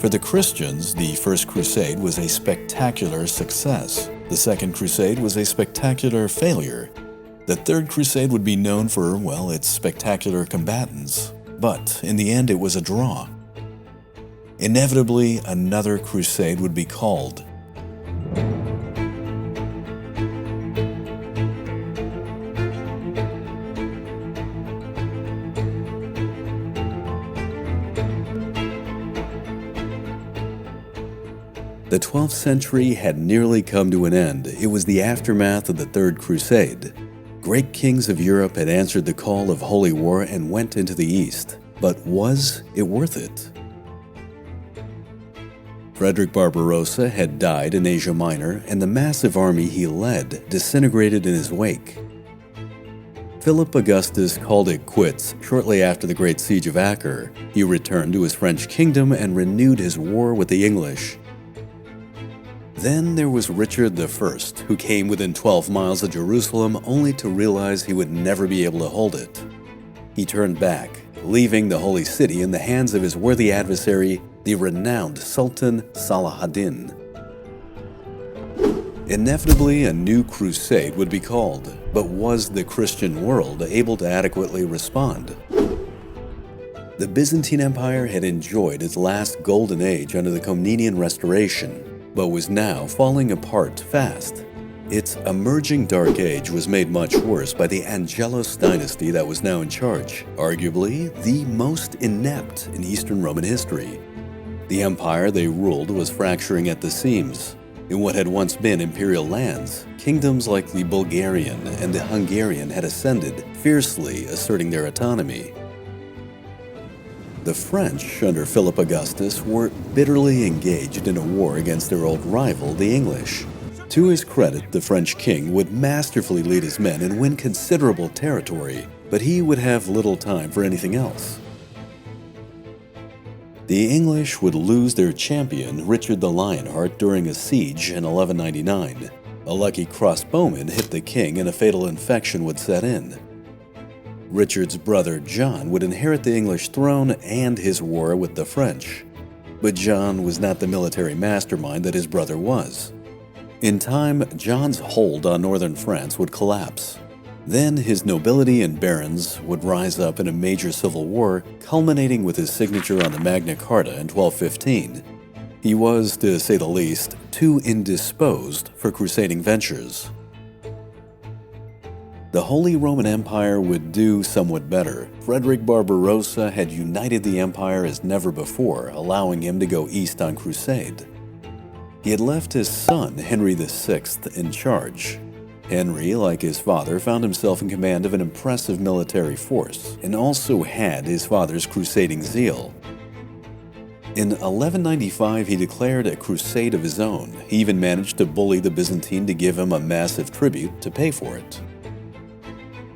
For the Christians, the First Crusade was a spectacular success. The Second Crusade was a spectacular failure. The Third Crusade would be known for, well, its spectacular combatants. But in the end, it was a draw. Inevitably, another crusade would be called. The 12th century had nearly come to an end. It was the aftermath of the Third Crusade. Great kings of Europe had answered the call of holy war and went into the East. But was it worth it? Frederick Barbarossa had died in Asia Minor, and the massive army he led disintegrated in his wake. Philip Augustus called it quits shortly after the Great Siege of Acre. He returned to his French kingdom and renewed his war with the English. Then there was Richard I, who came within 12 miles of Jerusalem only to realize he would never be able to hold it. He turned back, leaving the Holy City in the hands of his worthy adversary, the renowned Sultan Saladin. Inevitably, a new crusade would be called, but was the Christian world able to adequately respond? The Byzantine Empire had enjoyed its last golden age under the Comnenian Restoration, but was now falling apart fast. Its emerging Dark Age was made much worse by the Angelos dynasty that was now in charge, arguably the most inept in Eastern Roman history. The empire they ruled was fracturing at the seams. In what had once been imperial lands, kingdoms like the Bulgarian and the Hungarian had ascended, fiercely asserting their autonomy. The French, under Philip Augustus, were bitterly engaged in a war against their old rival, the English. To his credit, the French king would masterfully lead his men and win considerable territory, but he would have little time for anything else. The English would lose their champion, Richard the Lionheart, during a siege in 1199. A lucky crossbowman hit the king and a fatal infection would set in. Richard's brother John would inherit the English throne and his war with the French. But John was not the military mastermind that his brother was. In time, John's hold on northern France would collapse. Then his nobility and barons would rise up in a major civil war, culminating with his signature on the Magna Carta in 1215. He was, to say the least, too indisposed for crusading ventures. The Holy Roman Empire would do somewhat better. Frederick Barbarossa had united the empire as never before, allowing him to go east on crusade. He had left his son, Henry VI, in charge. Henry, like his father, found himself in command of an impressive military force, and also had his father's crusading zeal. In 1195, he declared a crusade of his own. He even managed to bully the Byzantine to give him a massive tribute to pay for it.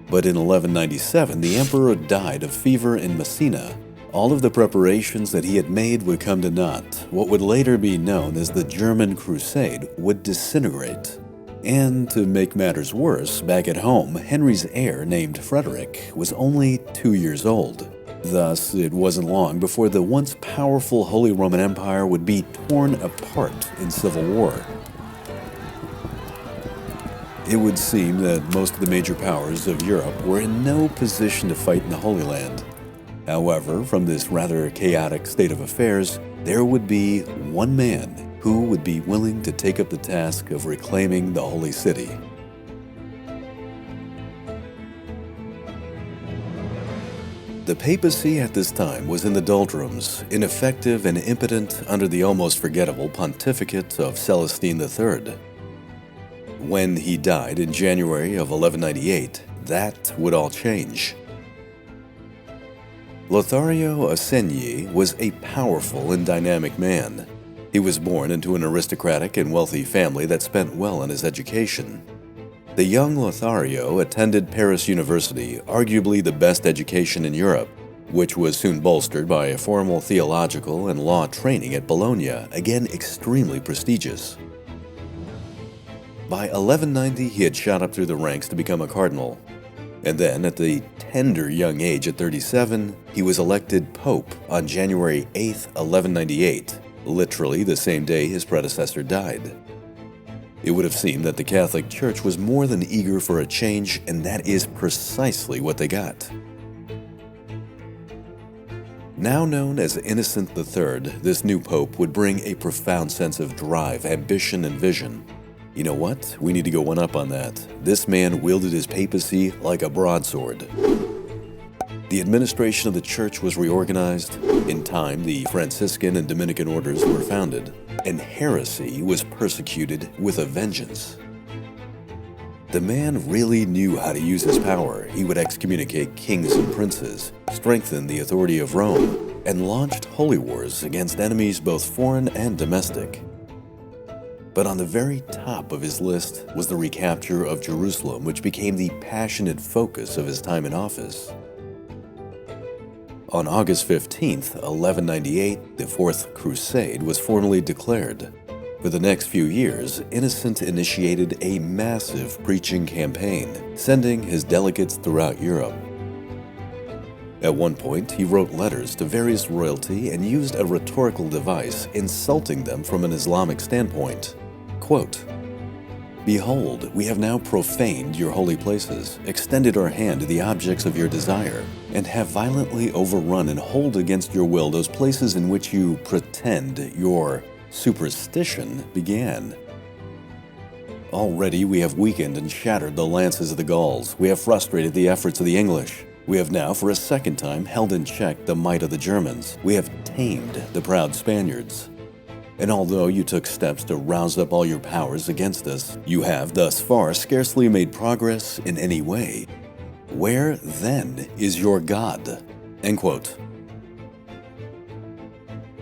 But in 1197, the emperor died of fever in Messina. All of the preparations that he had made would come to naught. What would later be known as the German Crusade would disintegrate. And to make matters worse, back at home, Henry's heir, named Frederick, was only 2 years old. Thus, it wasn't long before the once powerful Holy Roman Empire would be torn apart in civil war. It would seem that most of the major powers of Europe were in no position to fight in the Holy Land. However, from this rather chaotic state of affairs, there would be one man who would be willing to take up the task of reclaiming the Holy City. The papacy at this time was in the doldrums, ineffective and impotent under the almost forgettable pontificate of Celestine III. When he died in January of 1198, that would all change. Lothario Assegni was a powerful and dynamic man. He was born into an aristocratic and wealthy family that spent well on his education. The young Lothario attended Paris University, arguably the best education in Europe, which was soon bolstered by a formal theological and law training at Bologna, again extremely prestigious. By 1190, he had shot up through the ranks to become a cardinal. And then, at the tender young age of 37, he was elected Pope on January 8, 1198. literally the same day his predecessor died. It would have seemed that the Catholic Church was more than eager for a change, and that is precisely what they got. Now known as Innocent III, this new pope would bring a profound sense of drive, ambition, and vision. You know what? We need to go one up on that. This man wielded his papacy like a broadsword. The administration of the church was reorganized. In time, the Franciscan and Dominican orders were founded, and heresy was persecuted with a vengeance. The man really knew how to use his power. He would excommunicate kings and princes, strengthen the authority of Rome, and launched holy wars against enemies both foreign and domestic. But on the very top of his list was the recapture of Jerusalem, which became the passionate focus of his time in office. On August 15, 1198, the Fourth Crusade was formally declared. For the next few years, Innocent initiated a massive preaching campaign, sending his delegates throughout Europe. At one point, he wrote letters to various royalty and used a rhetorical device, insulting them from an Islamic standpoint. Quote, "Behold, we have now profaned your holy places, extended our hand to the objects of your desire, and have violently overrun and hold against your will those places in which you pretend your superstition began. Already we have weakened and shattered the lances of the Gauls. We have frustrated the efforts of the English. We have now, for a second time, held in check the might of the Germans. We have tamed the proud Spaniards. And although you took steps to rouse up all your powers against us, you have thus far scarcely made progress in any way. Where, then, is your God?" End quote.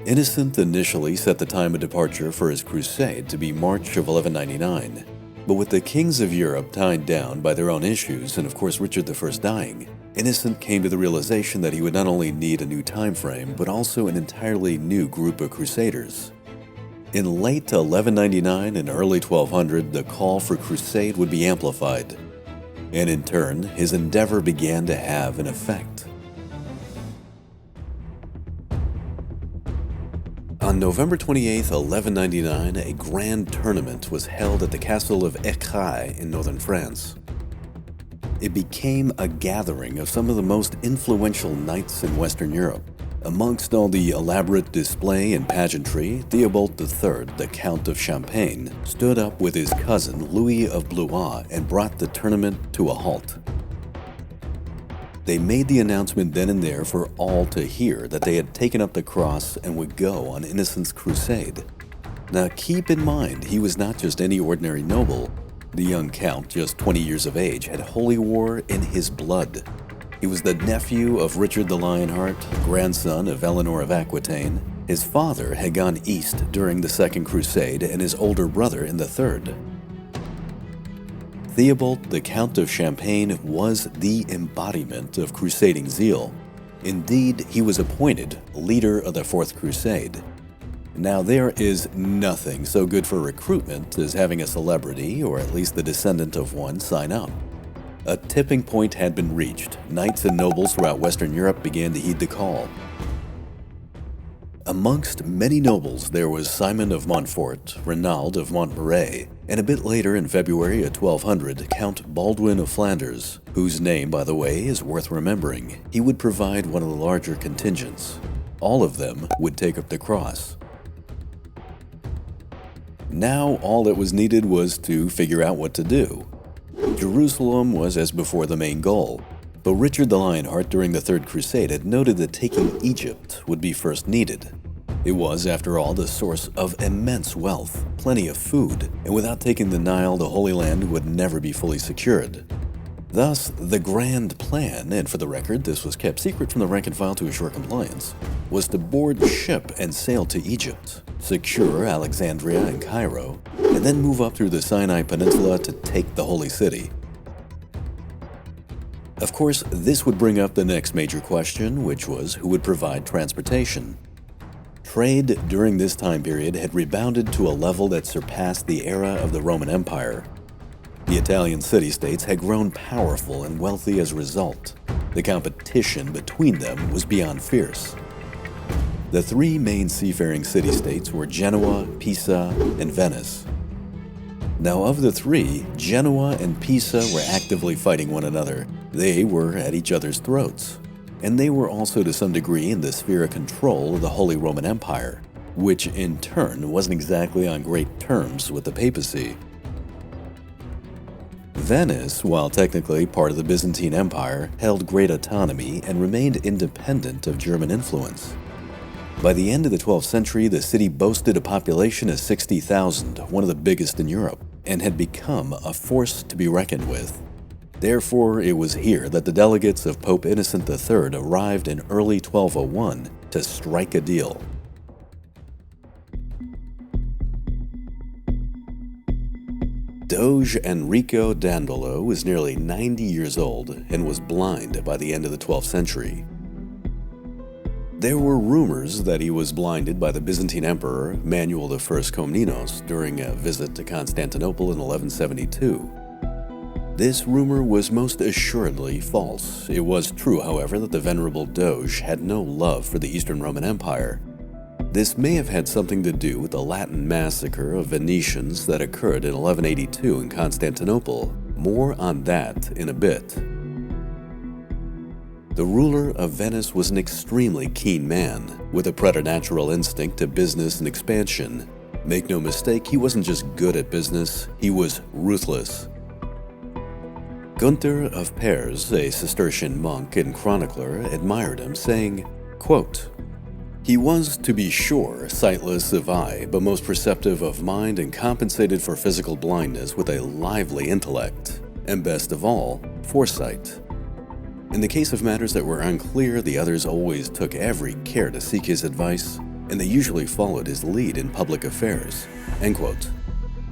Innocent initially set the time of departure for his crusade to be March of 1199, but with the kings of Europe tied down by their own issues, and of course Richard I dying, Innocent came to the realization that he would not only need a new time frame, but also an entirely new group of crusaders. In late 1199 and early 1200, the call for crusade would be amplified, and in turn, his endeavor began to have an effect. On November 28, 1199, a grand tournament was held at the castle of Écailles in northern France. It became a gathering of some of the most influential knights in Western Europe. Amongst all the elaborate display and pageantry, Theobald III, the Count of Champagne, stood up with his cousin Louis of Blois and brought the tournament to a halt. They made the announcement then and there for all to hear that they had taken up the cross and would go on Innocent's crusade. Now keep in mind, he was not just any ordinary noble. The young count, just 20 years of age, had holy war in his blood. He was the nephew of Richard the Lionheart, grandson of Eleanor of Aquitaine. His father had gone east during the Second Crusade and his older brother in the Third. Theobald, the Count of Champagne, was the embodiment of crusading zeal. Indeed, he was appointed leader of the Fourth Crusade. Now, there is nothing so good for recruitment as having a celebrity, or at least the descendant of one, sign up. A tipping point had been reached. Knights and nobles throughout Western Europe began to heed the call. Amongst many nobles, there was Simon of Montfort, Renaud of Montmirail, and a bit later in February of 1200, Count Baldwin of Flanders, whose name, by the way, is worth remembering. He would provide one of the larger contingents. All of them would take up the cross. Now, all that was needed was to figure out what to do. Jerusalem was, as before, the main goal, but Richard the Lionheart during the Third Crusade had noted that taking Egypt would be first needed. It was, after all, the source of immense wealth, plenty of food, and without taking the Nile, the Holy Land would never be fully secured. Thus, the grand plan, and for the record, this was kept secret from the rank and file to assure compliance, was to board ship and sail to Egypt, secure Alexandria and Cairo, and then move up through the Sinai Peninsula to take the Holy City. Of course, this would bring up the next major question, which was who would provide transportation. Trade during this time period had rebounded to a level that surpassed the era of the Roman Empire. The Italian city-states had grown powerful and wealthy as a result. The competition between them was beyond fierce. The three main seafaring city-states were Genoa, Pisa, and Venice. Now, of the three, Genoa and Pisa were actively fighting one another. They were at each other's throats. And they were also to some degree in the sphere of control of the Holy Roman Empire, which in turn wasn't exactly on great terms with the papacy. Venice, while technically part of the Byzantine Empire, held great autonomy and remained independent of German influence. By the end of the 12th century, the city boasted a population of 60,000, one of the biggest in Europe, and had become a force to be reckoned with. Therefore, it was here that the delegates of Pope Innocent III arrived in early 1201 to strike a deal. Doge Enrico Dandelo was nearly 90 years old and was blind by the end of the 12th century. There were rumors that he was blinded by the Byzantine Emperor Manuel I Komnenos during a visit to Constantinople in 1172. This rumor was most assuredly false. It was true, however, that the venerable Doge had no love for the Eastern Roman Empire. This may have had something to do with the Latin massacre of Venetians that occurred in 1182 in Constantinople. More on that in a bit. The ruler of Venice was an extremely keen man, with a preternatural instinct to business and expansion. Make no mistake, he wasn't just good at business, he was ruthless. Gunther of Pers, a Cistercian monk and chronicler, admired him, saying, quote, "He was, to be sure, sightless of eye, but most perceptive of mind and compensated for physical blindness with a lively intellect, and best of all, foresight. In the case of matters that were unclear, the others always took every care to seek his advice, and they usually followed his lead in public affairs." End quote.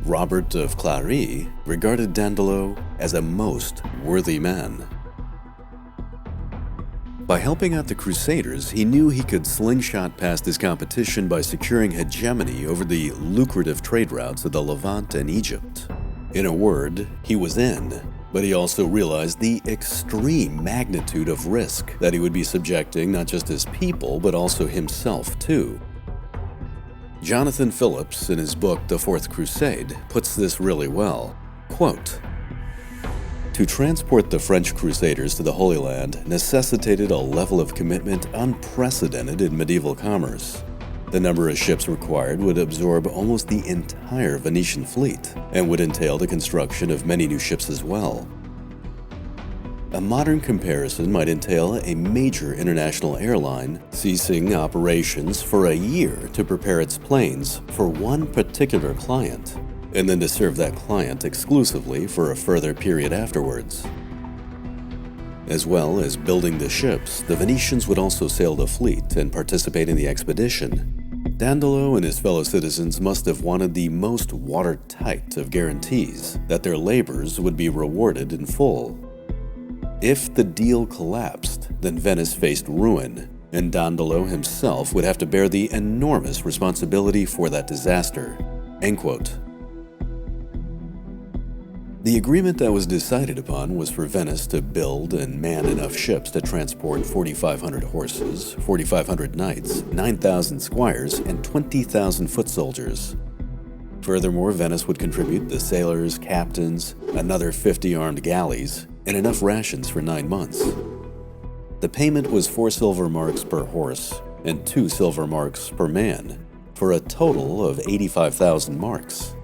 Robert of Clary regarded Dandelo as a most worthy man. By helping out the Crusaders, he knew he could slingshot past his competition by securing hegemony over the lucrative trade routes of the Levant and Egypt. In a word, he was in. But he also realized the extreme magnitude of risk that he would be subjecting not just his people, but also himself too. Jonathan Phillips, in his book The Fourth Crusade, puts this really well. Quote, "To transport the French Crusaders to the Holy Land necessitated a level of commitment unprecedented in medieval commerce. The number of ships required would absorb almost the entire Venetian fleet and would entail the construction of many new ships as well. A modern comparison might entail a major international airline ceasing operations for a year to prepare its planes for one particular client, and then to serve that client exclusively for a further period afterwards. As well as building the ships, the Venetians would also sail the fleet and participate in the expedition. Dandelo and his fellow citizens must have wanted the most watertight of guarantees that their labors would be rewarded in full. If the deal collapsed, then Venice faced ruin, and Dandelo himself would have to bear the enormous responsibility for that disaster." End quote. The agreement that was decided upon was for Venice to build and man enough ships to transport 4,500 horses, 4,500 knights, 9,000 squires, and 20,000 foot soldiers. Furthermore, Venice would contribute the sailors, captains, another 50 armed galleys, and enough rations for 9 months. The payment was 4 silver marks per horse and 2 silver marks per man, for a total of 85,000 marks.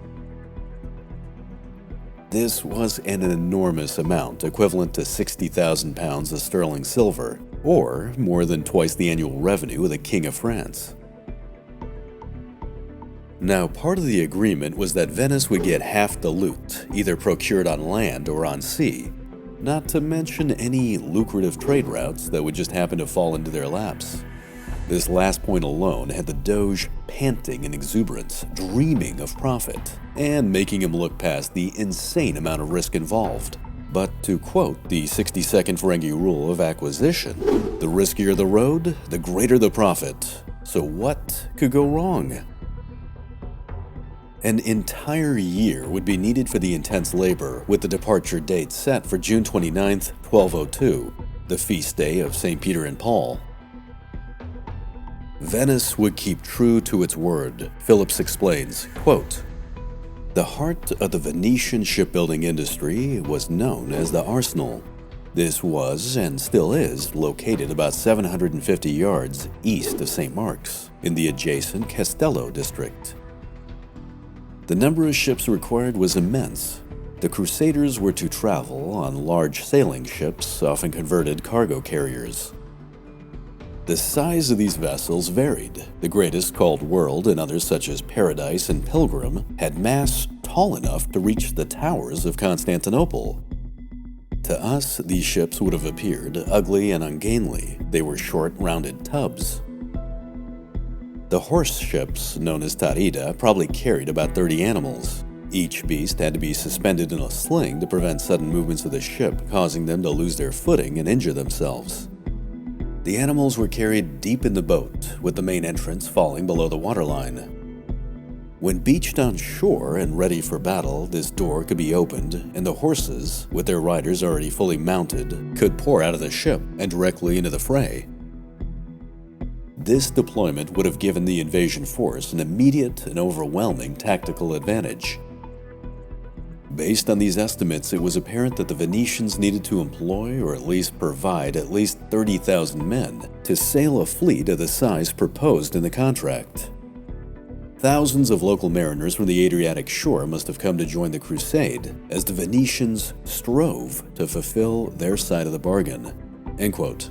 This was an enormous amount, equivalent to 60,000 pounds of sterling silver, or more than twice the annual revenue of the King of France. Now, part of the agreement was that Venice would get half the loot, either procured on land or on sea, not to mention any lucrative trade routes that would just happen to fall into their laps. This last point alone had the Doge panting in exuberance, dreaming of profit, and making him look past the insane amount of risk involved. But to quote the 62nd Ferengi rule of acquisition, the riskier the road, the greater the profit. So what could go wrong? An entire year would be needed for the intense labor, with the departure date set for June 29th, 1202, the feast day of St. Peter and Paul. Venice would keep true to its word. Phillips explains, quote, "The heart of the Venetian shipbuilding industry was known as the Arsenal. This was, and still is, located about 750 yards east of St. Mark's, in the adjacent Castello district. The number of ships required was immense. The Crusaders were to travel on large sailing ships, often converted cargo carriers. The size of these vessels varied. The greatest, called World, and others such as Paradise and Pilgrim, had masts tall enough to reach the towers of Constantinople. To us, these ships would have appeared ugly and ungainly. They were short, rounded tubs. The horse ships, known as tarida, probably carried about 30 animals. Each beast had to be suspended in a sling to prevent sudden movements of the ship, causing them to lose their footing and injure themselves. The animals were carried deep in the boat, with the main entrance falling below the waterline. When beached on shore and ready for battle, this door could be opened, and the horses, with their riders already fully mounted, could pour out of the ship and directly into the fray. This deployment would have given the invasion force an immediate and overwhelming tactical advantage. Based on these estimates, it was apparent that the Venetians needed to employ or at least provide at least 30,000 men to sail a fleet of the size proposed in the contract. Thousands of local mariners from the Adriatic shore must have come to join the crusade as the Venetians strove to fulfill their side of the bargain." End quote.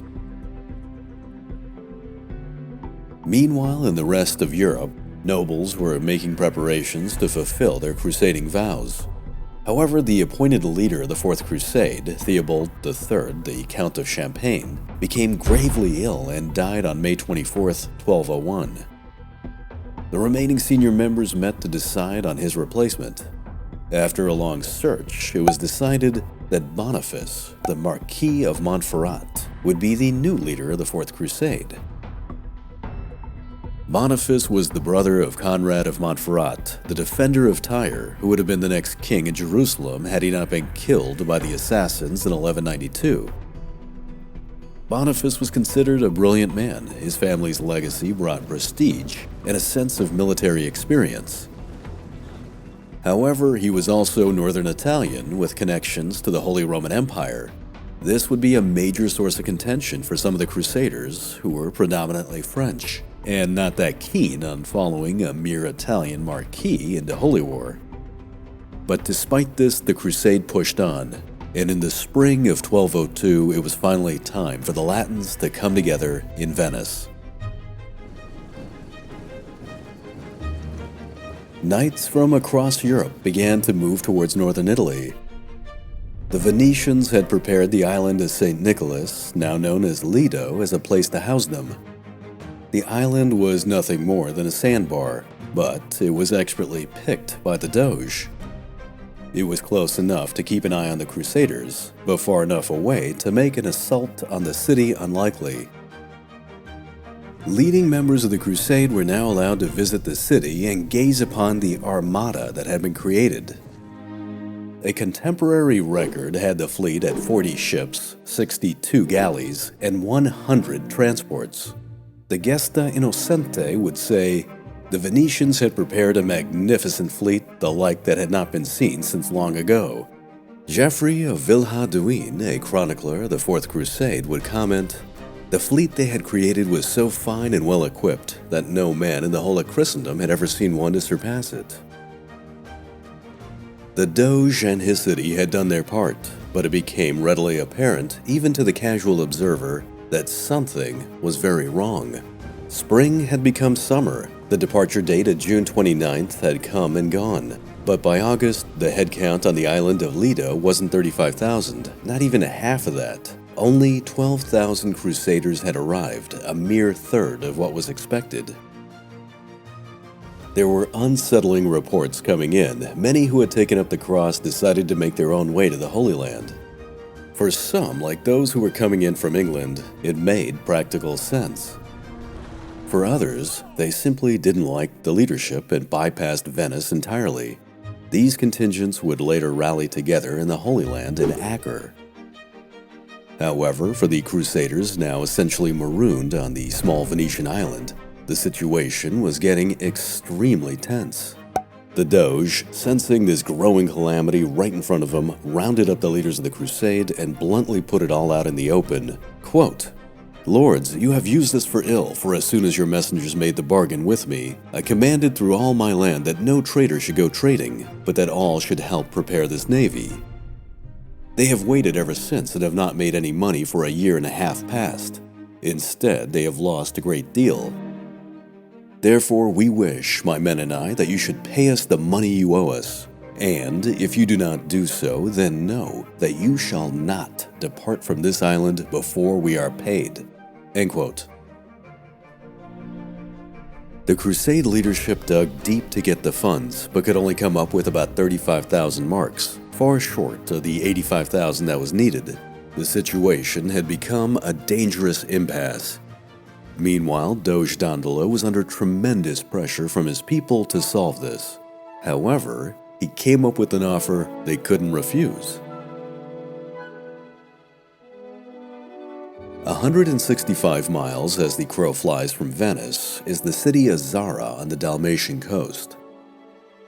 Meanwhile, in the rest of Europe, nobles were making preparations to fulfill their crusading vows. However, the appointed leader of the Fourth Crusade, Theobald III, the Count of Champagne, became gravely ill and died on May 24, 1201. The remaining senior members met to decide on his replacement. After a long search, it was decided that Boniface, the Marquis of Montferrat, would be the new leader of the Fourth Crusade. Boniface was the brother of Conrad of Montferrat, the defender of Tyre, who would have been the next king of Jerusalem had he not been killed by the assassins in 1192. Boniface was considered a brilliant man. His family's legacy brought prestige and a sense of military experience. However, he was also Northern Italian with connections to the Holy Roman Empire. This would be a major source of contention for some of the Crusaders, who were predominantly French, and not that keen on following a mere Italian marquis into holy war. But despite this, the crusade pushed on, and in the spring of 1202, it was finally time for the Latins to come together in Venice. Knights from across Europe began to move towards northern Italy. The Venetians had prepared the island of St. Nikolaos, now known as Lido, as a place to house them. The island was nothing more than a sandbar, but it was expertly picked by the Doge. It was close enough to keep an eye on the Crusaders, but far enough away to make an assault on the city unlikely. Leading members of the Crusade were now allowed to visit the city and gaze upon the armada that had been created. A contemporary record had the fleet at 40 ships, 62 galleys, and 100 transports. The Gesta Innocente would say, "The Venetians had prepared a magnificent fleet, the like that had not been seen since long ago." Geoffrey of Villehardouin, a chronicler of the Fourth Crusade, would comment, "The fleet they had created was so fine and well equipped that no man in the whole of Christendom had ever seen one to surpass it." The Doge and his city had done their part, but it became readily apparent, even to the casual observer, that something was very wrong. Spring had become summer. The departure date of June 29th had come and gone, but by August, the head count on the island of Lido wasn't 35,000, not even a half of that. Only 12,000 Crusaders had arrived, a mere third of what was expected. There were unsettling reports coming in. Many who had taken up the cross decided to make their own way to the Holy Land. For some, like those who were coming in from England, it made practical sense. For others, they simply didn't like the leadership and bypassed Venice entirely. These contingents would later rally together in the Holy Land in Acre. However, for the Crusaders, now essentially marooned on the small Venetian island, The situation was getting extremely tense. The Doge, sensing this growing calamity right in front of him, rounded up the leaders of the crusade and bluntly put it all out in the open. Quote, "Lords, you have used this for ill, for as soon as your messengers made the bargain with me, I commanded through all my land that no trader should go trading, but that all should help prepare this navy. They have waited ever since and have not made any money for a year and a half past. Instead, they have lost a great deal. Therefore, we wish, my men and I, that you should pay us the money you owe us. And if you do not do so, then know that you shall not depart from this island before we are paid." End quote. The Crusade leadership dug deep to get the funds, but could only come up with about 35,000 marks, far short of the 85,000 that was needed. The situation had become a dangerous impasse. Meanwhile, Doge Dandelo was under tremendous pressure from his people to solve this. However, he came up with an offer they couldn't refuse. 165 miles as the crow flies from Venice is the city of Zara on the Dalmatian coast.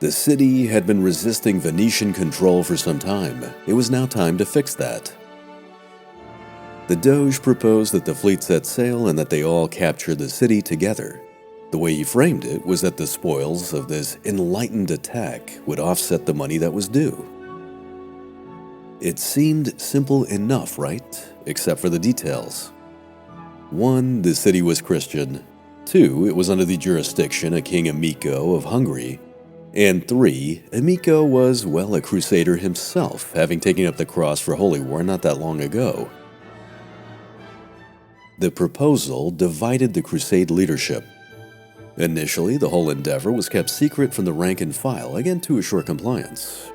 The city had been resisting Venetian control for some time. It was now time to fix that. The Doge proposed that the fleet set sail and that they all capture the city together. The way he framed it was that the spoils of this enlightened attack would offset the money that was due. It seemed simple enough, right? Except for the details. 1. The city was Christian. 2. It was under the jurisdiction of King Amico of Hungary. And 3. Amico was, well, a crusader himself, having taken up the cross for Holy War not that long ago. The proposal divided the Crusade leadership. Initially, the whole endeavor was kept secret from the rank and file, again to assure compliance.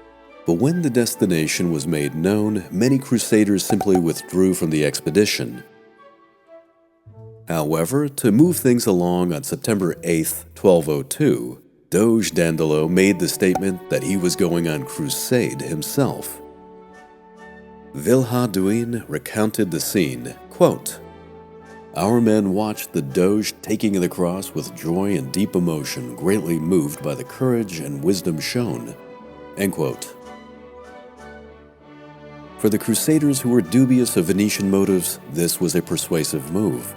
But when the destination was made known, many crusaders simply withdrew from the expedition. However, to move things along on September 8, 1202, Doge Dandelo made the statement that he was going on crusade himself. Vilhaduin recounted the scene, quote, "Our men watched the Doge taking the cross with joy and deep emotion, greatly moved by the courage and wisdom shown." End quote. For the Crusaders who were dubious of Venetian motives, this was a persuasive move.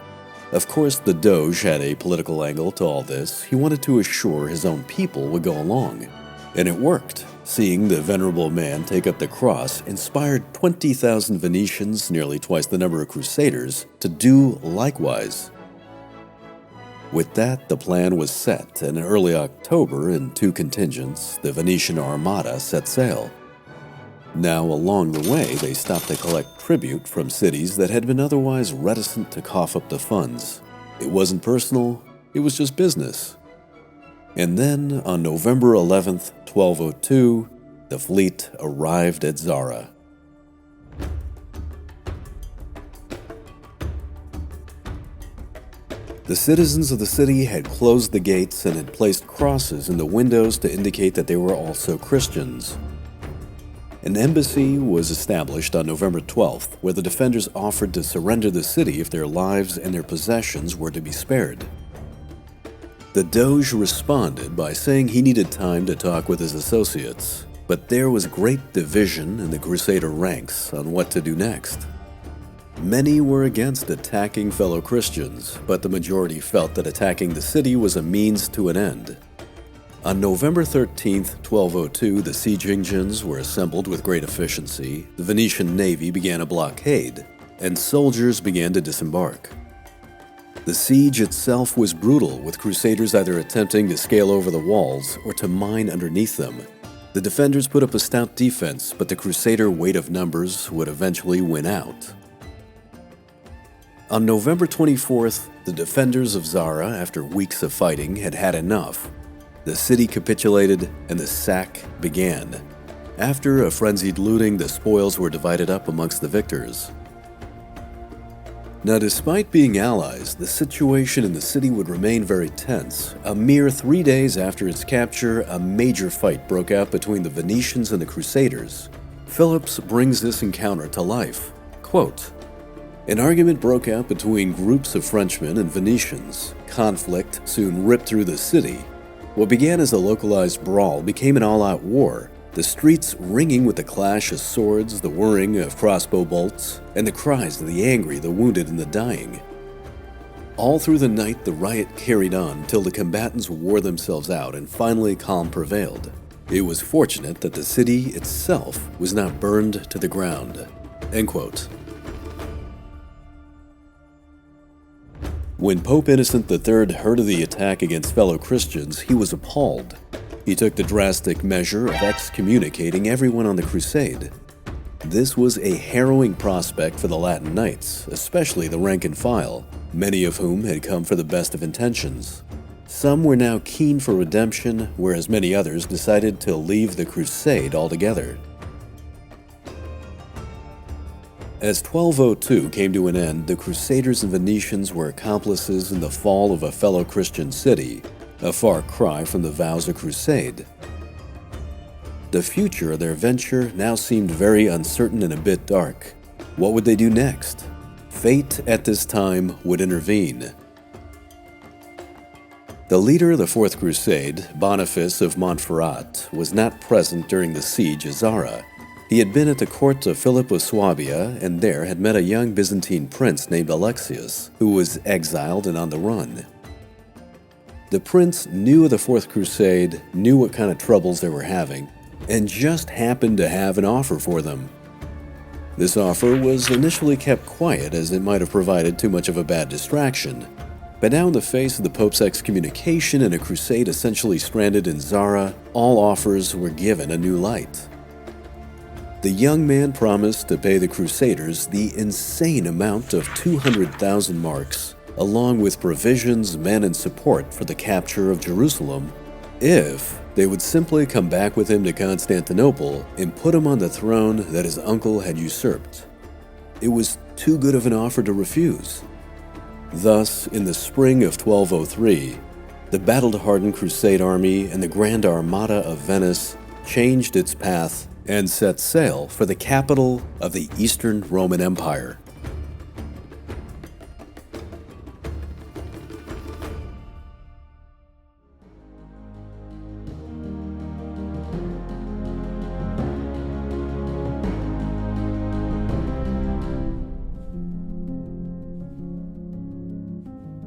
Of course, the Doge had a political angle to all this. He wanted to assure his own people would go along. And it worked. Seeing the venerable man take up the cross inspired 20,000 Venetians, nearly twice the number of Crusaders, to do likewise. With that, the plan was set, and in early October, in 2 contingents, the Venetian Armada set sail. Now, along the way, they stopped to collect tribute from cities that had been otherwise reticent to cough up the funds. It wasn't personal, it was just business. And then, on November 11th, 1202, the fleet arrived at Zara. The citizens of the city had closed the gates and had placed crosses in the windows to indicate that they were also Christians. An embassy was established on November 12th, where the defenders offered to surrender the city if their lives and their possessions were to be spared. The Doge responded by saying he needed time to talk with his associates, but there was great division in the Crusader ranks on what to do next. Many were against attacking fellow Christians, but the majority felt that attacking the city was a means to an end. On November 13th, 1202, the siege engines were assembled with great efficiency, the Venetian navy began a blockade, and soldiers began to disembark. The siege itself was brutal, with Crusaders either attempting to scale over the walls or to mine underneath them. The defenders put up a stout defense, but the Crusader weight of numbers would eventually win out. On November 24th, the defenders of Zara, after weeks of fighting, had had enough. The city capitulated and the sack began. After a frenzied looting, the spoils were divided up amongst the victors. Now, despite being allies, the situation in the city would remain very tense. A mere 3 days after its capture, a major fight broke out between the Venetians and the Crusaders. Phillips brings this encounter to life. Quote, An argument broke out between groups of Frenchmen and Venetians. Conflict soon ripped through the city. What began as a localized brawl became an all-out war, the streets ringing with the clash of swords, the whirring of crossbow bolts, and the cries of the angry, the wounded, and the dying. All through the night, the riot carried on till the combatants wore themselves out and finally calm prevailed. It was fortunate that the city itself was not burned to the ground." End quote. When Pope Innocent III heard of the attack against fellow Christians, he was appalled. He took the drastic measure of excommunicating everyone on the crusade. This was a harrowing prospect for the Latin Knights, especially the rank and file, many of whom had come for the best of intentions. Some were now keen for redemption, whereas many others decided to leave the crusade altogether. As 1202 came to an end, the Crusaders and Venetians were accomplices in the fall of a fellow Christian city, a far cry from the vows of crusade. The future of their venture now seemed very uncertain and a bit dark. What would they do next? Fate at this time would intervene. The leader of the Fourth Crusade, Boniface of Montferrat, was not present during the siege of Zara. He had been at the court of Philip of Swabia and there had met a young Byzantine prince named Alexius, who was exiled and on the run. The prince knew of the Fourth Crusade, knew what kind of troubles they were having, and just happened to have an offer for them. This offer was initially kept quiet as it might have provided too much of a bad distraction. But now in the face of the Pope's excommunication and a crusade essentially stranded in Zara, all offers were given a new light. The young man promised to pay the Crusaders the insane amount of 200,000 marks, along with provisions, men, and support for the capture of Jerusalem, if they would simply come back with him to Constantinople and put him on the throne that his uncle had usurped. It was too good of an offer to refuse. Thus, in the spring of 1203, the battle-hardened Crusade army and the Grand Armada of Venice changed its path and set sail for the capital of the Eastern Roman Empire.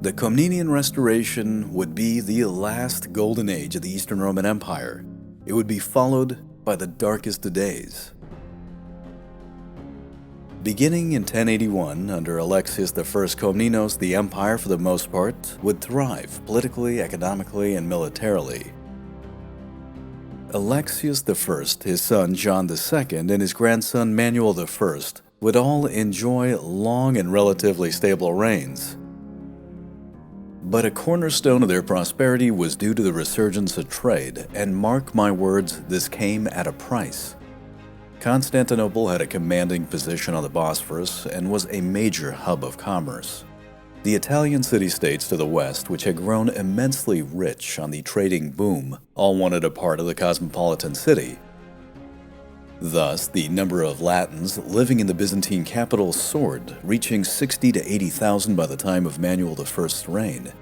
The Komnenian Restoration would be the last golden age of the Eastern Roman Empire. It would be followed by the darkest of days. Beginning in 1081, under Alexis I Komnenos, the empire, for the most part, would thrive politically, economically, and militarily. Alexius I, his son John II, and his grandson Manuel I would all enjoy long and relatively stable reigns. But a cornerstone of their prosperity was due to the resurgence of trade, and mark my words, this came at a price. Constantinople had a commanding position on the Bosphorus and was a major hub of commerce. The Italian city-states to the west, which had grown immensely rich on the trading boom, all wanted a part of the cosmopolitan city. Thus, the number of Latins living in the Byzantine capital soared, reaching 60 to 80,000 by the time of Manuel I's reign.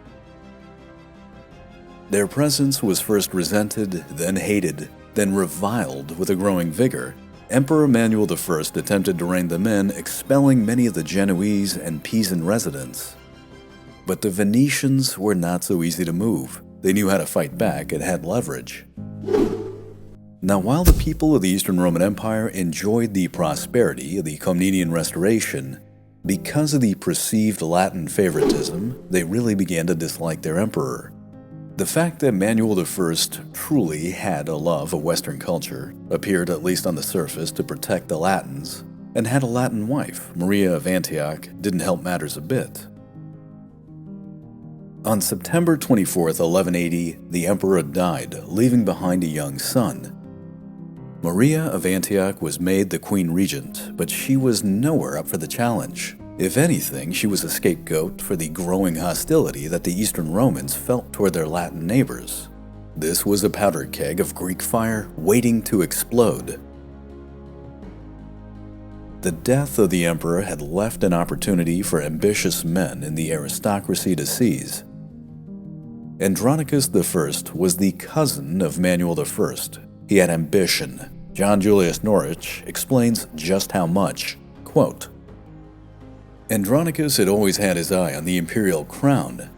Their presence was first resented, then hated, then reviled with a growing vigor. Emperor Manuel I attempted to rein them in, expelling many of the Genoese and Pisan residents. But the Venetians were not so easy to move. They knew how to fight back and had leverage. Now, while the people of the Eastern Roman Empire enjoyed the prosperity of the Komnenian Restoration, because of the perceived Latin favoritism, they really began to dislike their emperor. The fact that Manuel I truly had a love of Western culture appeared, at least on the surface, to protect the Latins, and had a Latin wife, Maria of Antioch, didn't help matters a bit. On September 24th, 1180, the emperor died, leaving behind a young son. Maria of Antioch was made the queen regent, but she was nowhere up for the challenge. If anything, she was a scapegoat for the growing hostility that the Eastern Romans felt toward their Latin neighbors. This was a powder keg of Greek fire waiting to explode. The death of the emperor had left an opportunity for ambitious men in the aristocracy to seize. Andronicus I was the cousin of Manuel I. He had ambition. John Julius Norwich explains just how much. Quote, Andronicus had always had his eye on the imperial crown.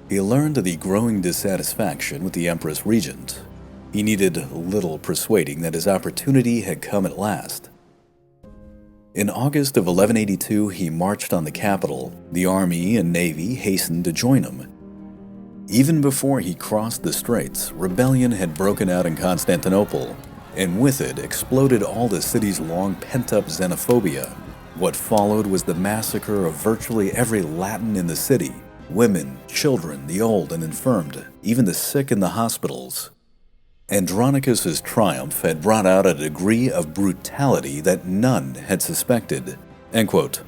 He learned of the growing dissatisfaction with the empress regent. He needed little persuading that his opportunity had come at last. In August of 1182, he marched on the capital. The army and navy hastened to join him. Even before he crossed the straits, rebellion had broken out in Constantinople, and with it exploded all the city's long pent-up xenophobia. What followed was the massacre of virtually every Latin in the city. Women, children, the old and infirmed, even the sick in the hospitals. Andronicus's triumph had brought out a degree of brutality that none had suspected. End quote.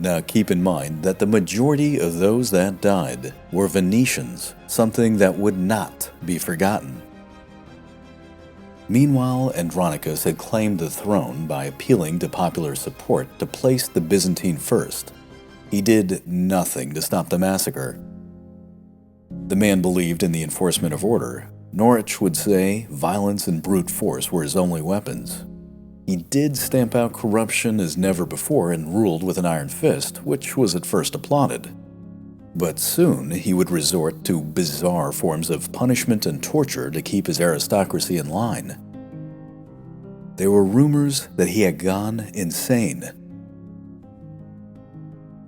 Now keep in mind that the majority of those that died were Venetians, something that would not be forgotten. Meanwhile, Andronicus had claimed the throne by appealing to popular support to place the Byzantine first. He did nothing to stop the massacre. The man believed in the enforcement of order. Norwich would say violence and brute force were his only weapons. He did stamp out corruption as never before and ruled with an iron fist, which was at first applauded. But soon he would resort to bizarre forms of punishment and torture to keep his aristocracy in line. There were rumors that he had gone insane.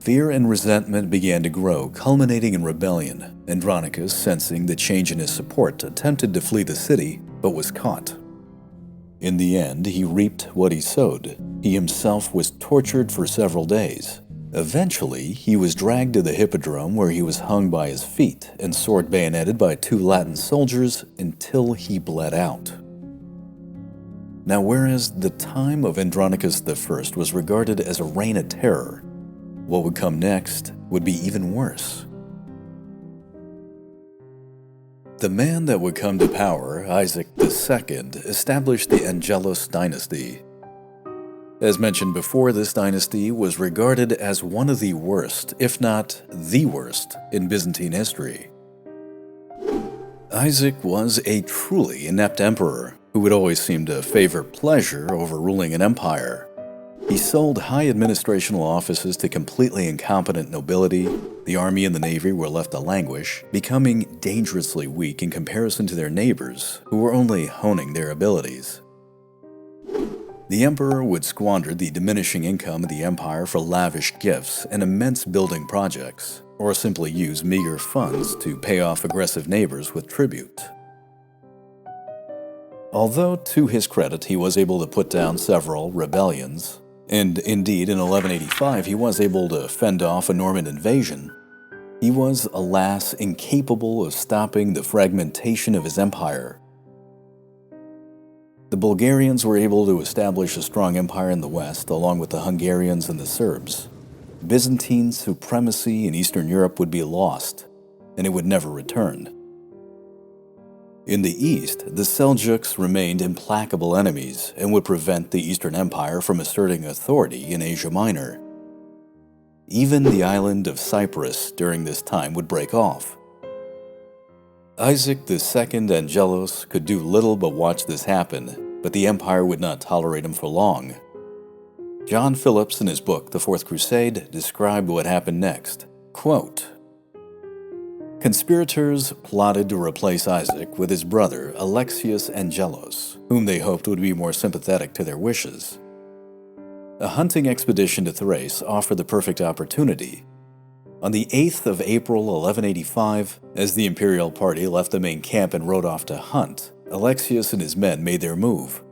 Fear and resentment began to grow, culminating in rebellion. Andronicus, sensing the change in his support, attempted to flee the city, but was caught. In the end, he reaped what he sowed. He himself was tortured for several days. Eventually, he was dragged to the hippodrome where he was hung by his feet and sword-bayoneted by 2 Latin soldiers until he bled out. Now, whereas the time of Andronicus I was regarded as a reign of terror, what would come next would be even worse. The man that would come to power, Isaac II, established the Angelos dynasty. As mentioned before, this dynasty was regarded as one of the worst, if not the worst, in Byzantine history. Isaac was a truly inept emperor who would always seem to favor pleasure over ruling an empire. He sold high administrational offices to completely incompetent nobility. The army and the navy were left to languish, becoming dangerously weak in comparison to their neighbors, who were only honing their abilities. The emperor would squander the diminishing income of the empire for lavish gifts and immense building projects, or simply use meager funds to pay off aggressive neighbors with tribute. Although, to his credit, he was able to put down several rebellions, and indeed in 1185 he was able to fend off a Norman invasion, he was, alas, incapable of stopping the fragmentation of his empire. The Bulgarians were able to establish a strong empire in the west, along with the Hungarians and the Serbs. Byzantine supremacy in Eastern Europe would be lost, and it would never return. In the east, the Seljuks remained implacable enemies and would prevent the Eastern Empire from asserting authority in Asia Minor. Even the island of Cyprus during this time would break off. Isaac II Angelos could do little but watch this happen, but the empire would not tolerate him for long. John Phillips, in his book, The Fourth Crusade, described what happened next. Quote, conspirators plotted to replace Isaac with his brother Alexius Angelos, whom they hoped would be more sympathetic to their wishes. A hunting expedition to Thrace offered the perfect opportunity. On the 8th of April 1185, as the imperial party left the main camp and rode off to hunt, Alexius and his men made their move.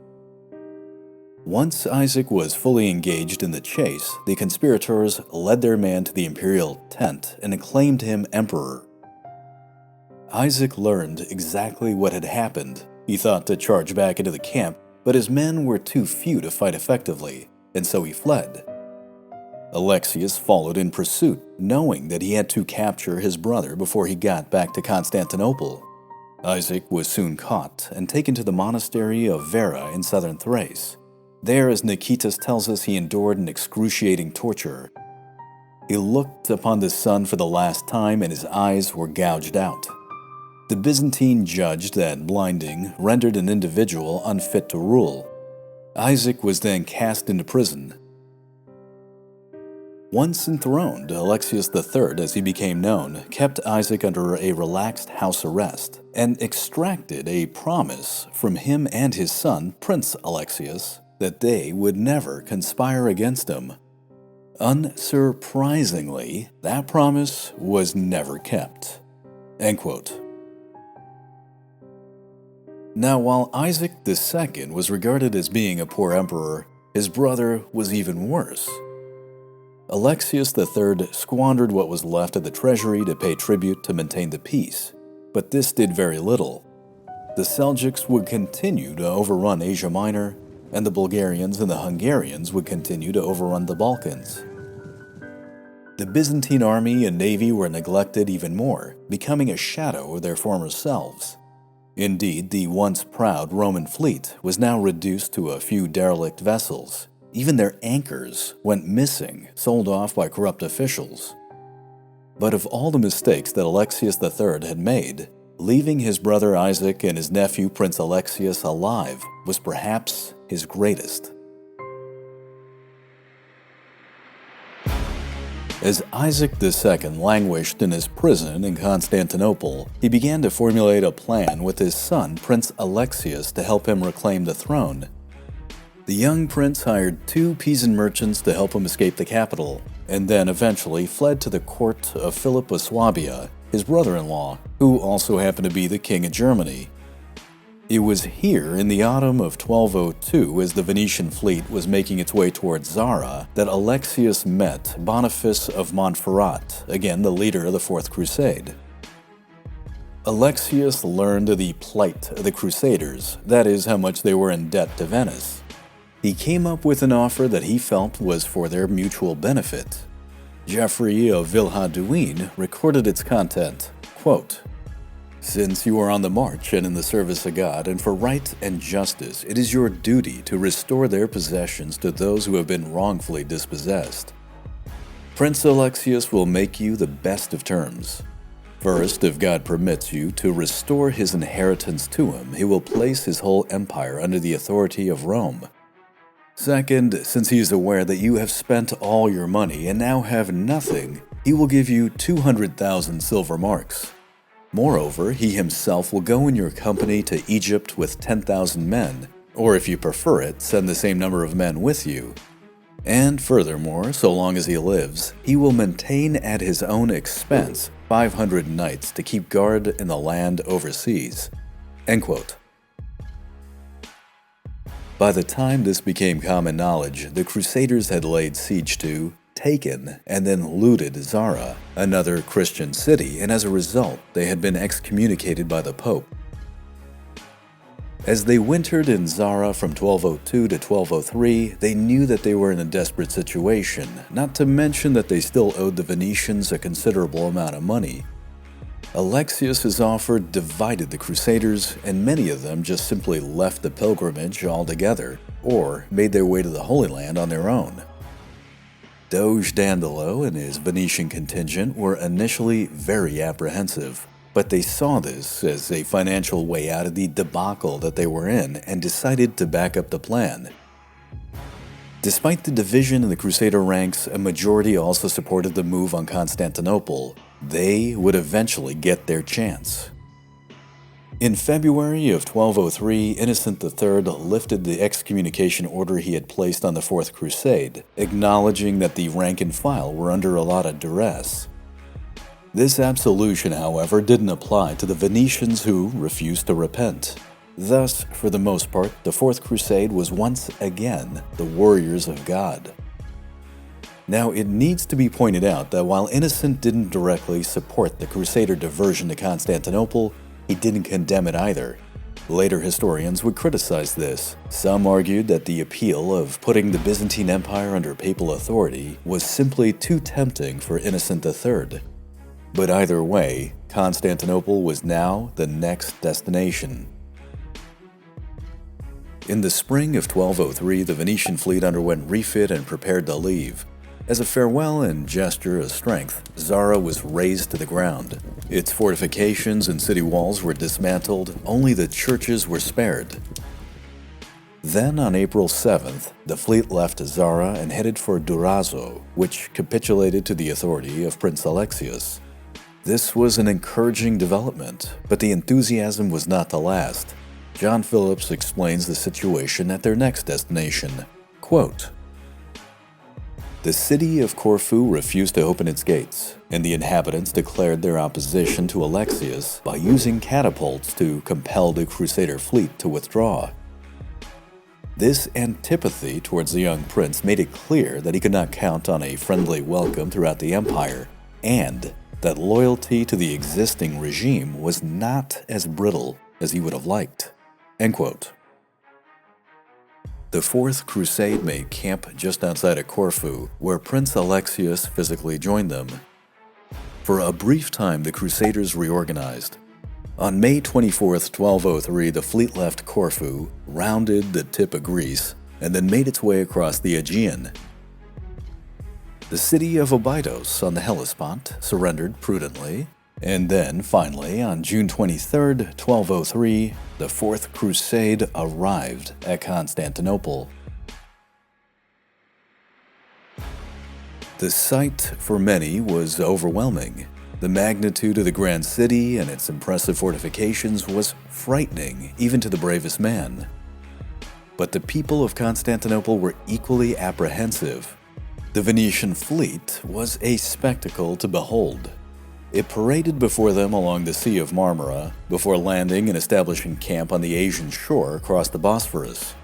Once Isaac was fully engaged in the chase, the conspirators led their man to the imperial tent and acclaimed him emperor. Isaac learned exactly what had happened. He thought to charge back into the camp, but his men were too few to fight effectively, and so he fled. Alexius followed in pursuit, knowing that he had to capture his brother before he got back to Constantinople. Isaac was soon caught and taken to the monastery of Vera in southern Thrace. There, as Nikolaos tells us, he endured an excruciating torture. He looked upon the sun for the last time and his eyes were gouged out. The Byzantine judged that blinding rendered an individual unfit to rule. Isaac was then cast into prison. Once enthroned, Alexius III, as he became known, kept Isaac under a relaxed house arrest and extracted a promise from him and his son, Prince Alexius, that they would never conspire against him. Unsurprisingly, that promise was never kept. End quote. Now, while Isaac II was regarded as being a poor emperor, his brother was even worse. Alexius III squandered what was left of the treasury to pay tribute to maintain the peace, but this did very little. The Seljuks would continue to overrun Asia Minor, and the Bulgarians and the Hungarians would continue to overrun the Balkans. The Byzantine army and navy were neglected even more, becoming a shadow of their former selves. Indeed, the once proud Roman fleet was now reduced to a few derelict vessels. Even their anchors went missing, sold off by corrupt officials. But of all the mistakes that Alexius III had made, leaving his brother Isaac and his nephew Prince Alexius alive was perhaps his greatest. As Isaac II languished in his prison in Constantinople, he began to formulate a plan with his son Prince Alexius to help him reclaim the throne. The young prince hired 2 Pisan merchants to help him escape the capital, and then eventually fled to the court of Philip of Swabia, his brother-in-law, who also happened to be the king of Germany. It was here in the autumn of 1202, as the Venetian fleet was making its way towards Zara, that Alexius met Boniface of Montferrat, again the leader of the Fourth Crusade. Alexius learned of the plight of the Crusaders, that is, how much they were in debt to Venice. He came up with an offer that he felt was for their mutual benefit. Geoffrey of Villehardouin recorded its content, quote, "Since you are on the march and in the service of God and for right and justice, it is your duty to restore their possessions to those who have been wrongfully dispossessed. Prince Alexius will make you the best of terms. First, if God permits you to restore his inheritance to him, he will place his whole empire under the authority of Rome. Second, since he is aware that you have spent all your money and now have nothing, he will give you 200,000 silver marks. Moreover, he himself will go in your company to Egypt with 10,000 men, or if you prefer it, send the same number of men with you. And furthermore, so long as he lives, he will maintain at his own expense 500 knights to keep guard in the land overseas." End quote. By the time this became common knowledge, the Crusaders had laid siege to, taken, and then looted Zara, another Christian city, and as a result, they had been excommunicated by the Pope. As they wintered in Zara from 1202 to 1203, they knew that they were in a desperate situation, not to mention that they still owed the Venetians a considerable amount of money. Alexius's offer divided the Crusaders, and many of them just simply left the pilgrimage altogether, or made their way to the Holy Land on their own. Doge Dandelo and his Venetian contingent were initially very apprehensive, but they saw this as a financial way out of the debacle that they were in and decided to back up the plan. Despite the division in the Crusader ranks, a majority also supported the move on Constantinople. They would eventually get their chance. In February of 1203, Innocent III lifted the excommunication order he had placed on the Fourth Crusade, acknowledging that the rank and file were under a lot of duress. This absolution, however, didn't apply to the Venetians who refused to repent. Thus, for the most part, the Fourth Crusade was once again the warriors of God. Now, it needs to be pointed out that while Innocent didn't directly support the Crusader diversion to Constantinople, he didn't condemn it either. Later historians would criticize this. Some argued that the appeal of putting the Byzantine Empire under papal authority was simply too tempting for Innocent III. But either way, Constantinople was now the next destination. In the spring of 1203, the Venetian fleet underwent refit and prepared to leave. As a farewell and gesture of strength, Zara was razed to the ground. Its fortifications and city walls were dismantled, only the churches were spared. Then, on April 7th, the fleet left Zara and headed for Durazzo, which capitulated to the authority of Prince Alexius. This was an encouraging development, but the enthusiasm was not to last. John Phillips explains the situation at their next destination. Quote, "The city of Corfu refused to open its gates, and the inhabitants declared their opposition to Alexius by using catapults to compel the Crusader fleet to withdraw. This antipathy towards the young prince made it clear that he could not count on a friendly welcome throughout the empire, and that loyalty to the existing regime was not as brittle as he would have liked." End quote. The Fourth Crusade made camp just outside of Corfu, where Prince Alexius physically joined them. For a brief time, the Crusaders reorganized. On May 24, 1203, the fleet left Corfu, rounded the tip of Greece, and then made its way across the Aegean. The city of Abydos on the Hellespont surrendered prudently, and then, finally, on June 23, 1203, the Fourth Crusade arrived at Constantinople. The sight, for many, was overwhelming. The magnitude of the grand city and its impressive fortifications was frightening, even to the bravest man. But the people of Constantinople were equally apprehensive. The Venetian fleet was a spectacle to behold. It paraded before them along the Sea of Marmara, before landing and establishing camp on the Asian shore across the Bosphorus.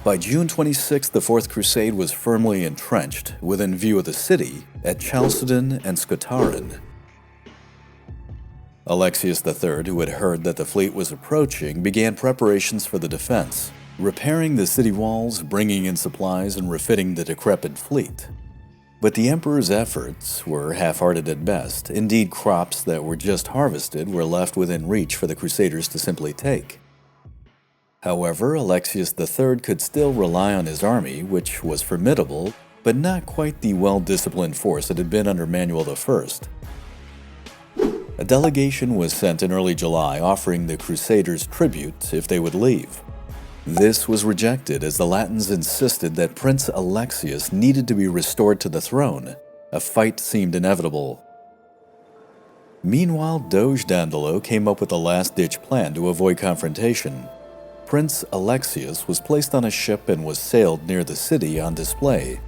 By June 26, the Fourth Crusade was firmly entrenched within view of the city at Chalcedon and Skotarin. Alexius III, who had heard that the fleet was approaching, began preparations for the defense, repairing the city walls, bringing in supplies, and refitting the decrepit fleet. But the emperor's efforts were half-hearted at best. Indeed, crops that were just harvested were left within reach for the Crusaders to simply take. However, Alexius III could still rely on his army, which was formidable, but not quite the well-disciplined force it had been under Manuel I. A delegation was sent in early July offering the Crusaders tribute if they would leave. This was rejected as the Latins insisted that Prince Alexius needed to be restored to the throne. A fight seemed inevitable. Meanwhile, Doge Dandelo came up with a last-ditch plan to avoid confrontation. Prince Alexius was placed on a ship and was sailed near the city on display.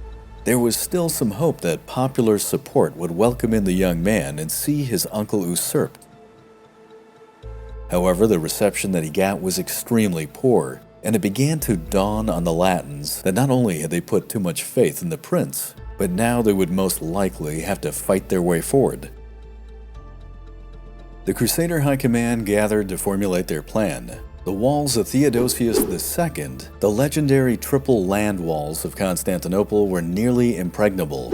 There was still some hope that popular support would welcome in the young man and see his uncle usurped. However, the reception that he got was extremely poor, and it began to dawn on the Latins that not only had they put too much faith in the prince, but now they would most likely have to fight their way forward. The Crusader High Command gathered to formulate their plan. The walls of Theodosius II, the legendary triple land walls of Constantinople, were nearly impregnable.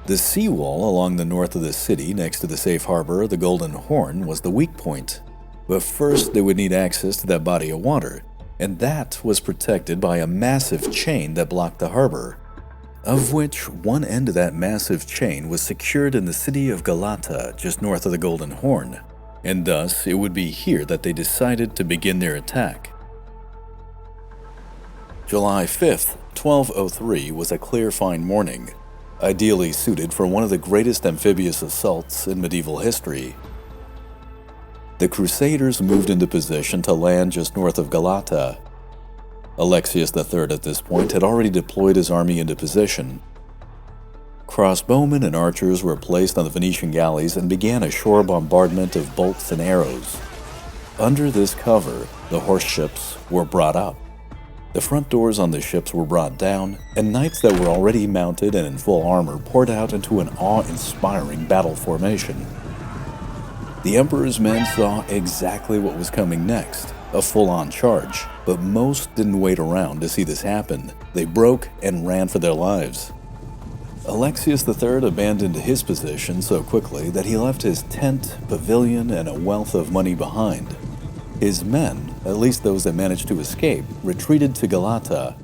The seawall along the north of the city, next to the safe harbor of the Golden Horn, was the weak point. But first they would need access to that body of water, and that was protected by a massive chain that blocked the harbor, of which one end of that massive chain was secured in the city of Galata, just north of the Golden Horn, and thus it would be here that they decided to begin their attack. July 5th, 1203 was a clear, fine morning, ideally suited for one of the greatest amphibious assaults in medieval history. The Crusaders moved into position to land just north of Galata. Alexius III at this point had already deployed his army into position. Crossbowmen and archers were placed on the Venetian galleys and began a shore bombardment of bolts and arrows. Under this cover, the horse ships were brought up. The front doors on the ships were brought down, and knights that were already mounted and in full armor poured out into an awe-inspiring battle formation. The Emperor's men saw exactly what was coming next, a full-on charge, but most didn't wait around to see this happen. They broke and ran for their lives. Alexius III abandoned his position so quickly that he left his tent, pavilion, and a wealth of money behind. His men, at least those that managed to escape, retreated to Galata.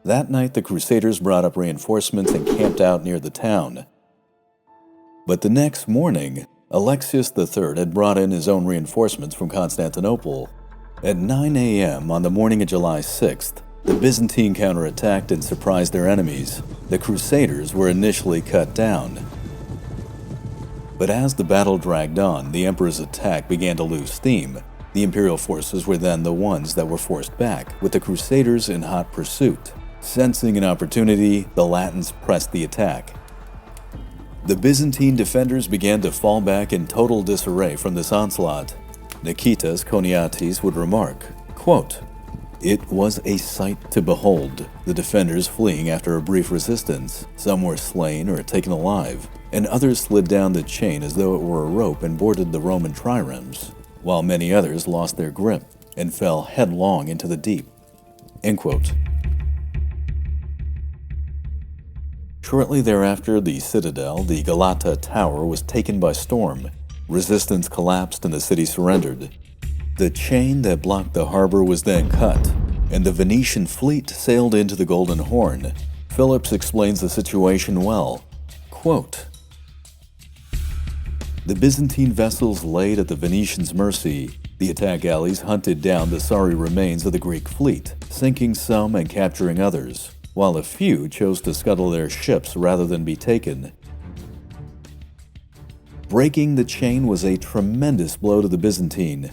That night, the Crusaders brought up reinforcements and camped out near the town. But the next morning, Alexis III had brought in his own reinforcements from Constantinople. At 9 a.m. on the morning of July 6th, the Byzantine counterattacked and surprised their enemies. The Crusaders were initially cut down. But as the battle dragged on, the Emperor's attack began to lose steam. The imperial forces were then the ones that were forced back, with the Crusaders in hot pursuit. Sensing an opportunity, the Latins pressed the attack. The Byzantine defenders began to fall back in total disarray from this onslaught. Nikitas Koniates would remark, quote, "It was a sight to behold, the defenders fleeing after a brief resistance. Some were slain or taken alive, and others slid down the chain as though it were a rope and boarded the Roman triremes, while many others lost their grip and fell headlong into the deep." End quote. Shortly thereafter, the citadel, the Galata Tower, was taken by storm. Resistance collapsed and the city surrendered. The chain that blocked the harbor was then cut, and the Venetian fleet sailed into the Golden Horn. Phillips explains the situation well. Quote, "The Byzantine vessels laid at the Venetians' mercy. The attack galleys hunted down the sorry remains of the Greek fleet, sinking some and capturing others, while a few chose to scuttle their ships rather than be taken. Breaking the chain was a tremendous blow to the Byzantine.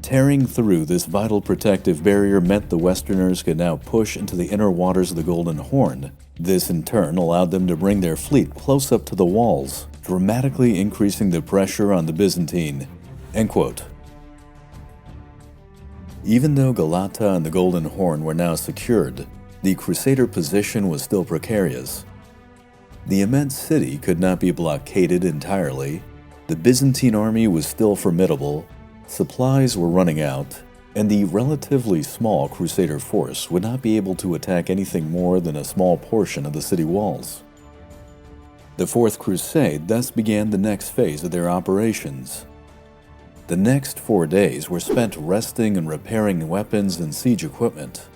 Tearing through this vital protective barrier meant the Westerners could now push into the inner waters of the Golden Horn. This in turn allowed them to bring their fleet close up to the walls, dramatically increasing the pressure on the Byzantine." End quote. Even though Galata and the Golden Horn were now secured, the Crusader position was still precarious. The immense city could not be blockaded entirely. The Byzantine army was still formidable, supplies were running out, and the relatively small Crusader force would not be able to attack anything more than a small portion of the city walls. The Fourth Crusade thus began the next phase of their operations. The next 4 days were spent resting and repairing weapons and siege equipment.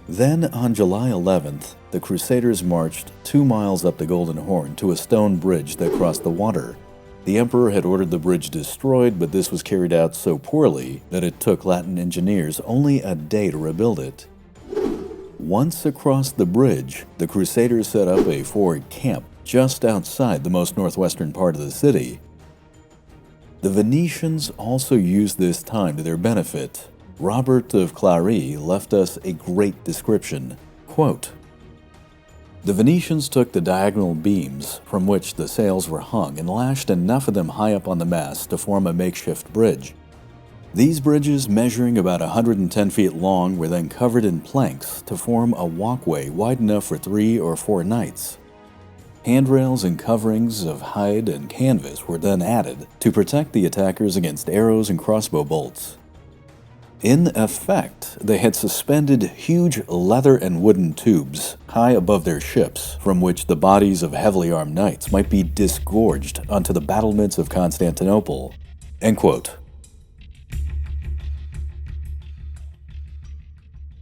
Then, on July 11th, the Crusaders marched 2 miles up the Golden Horn to a stone bridge that crossed the water. The Emperor had ordered the bridge destroyed, but this was carried out so poorly that it took Latin engineers only a day to rebuild it. Once across the bridge, the Crusaders set up a forward camp just outside the most northwestern part of the city. The Venetians also used this time to their benefit. Robert of Clary left us a great description. Quote, "The Venetians took the diagonal beams from which the sails were hung and lashed enough of them high up on the mast to form a makeshift bridge. These bridges, measuring about 110 feet long, were then covered in planks to form a walkway wide enough for 3 or 4 knights. Handrails and coverings of hide and canvas were then added to protect the attackers against arrows and crossbow bolts. In effect, they had suspended huge leather and wooden tubes high above their ships, from which the bodies of heavily armed knights might be disgorged onto the battlements of Constantinople." End quote.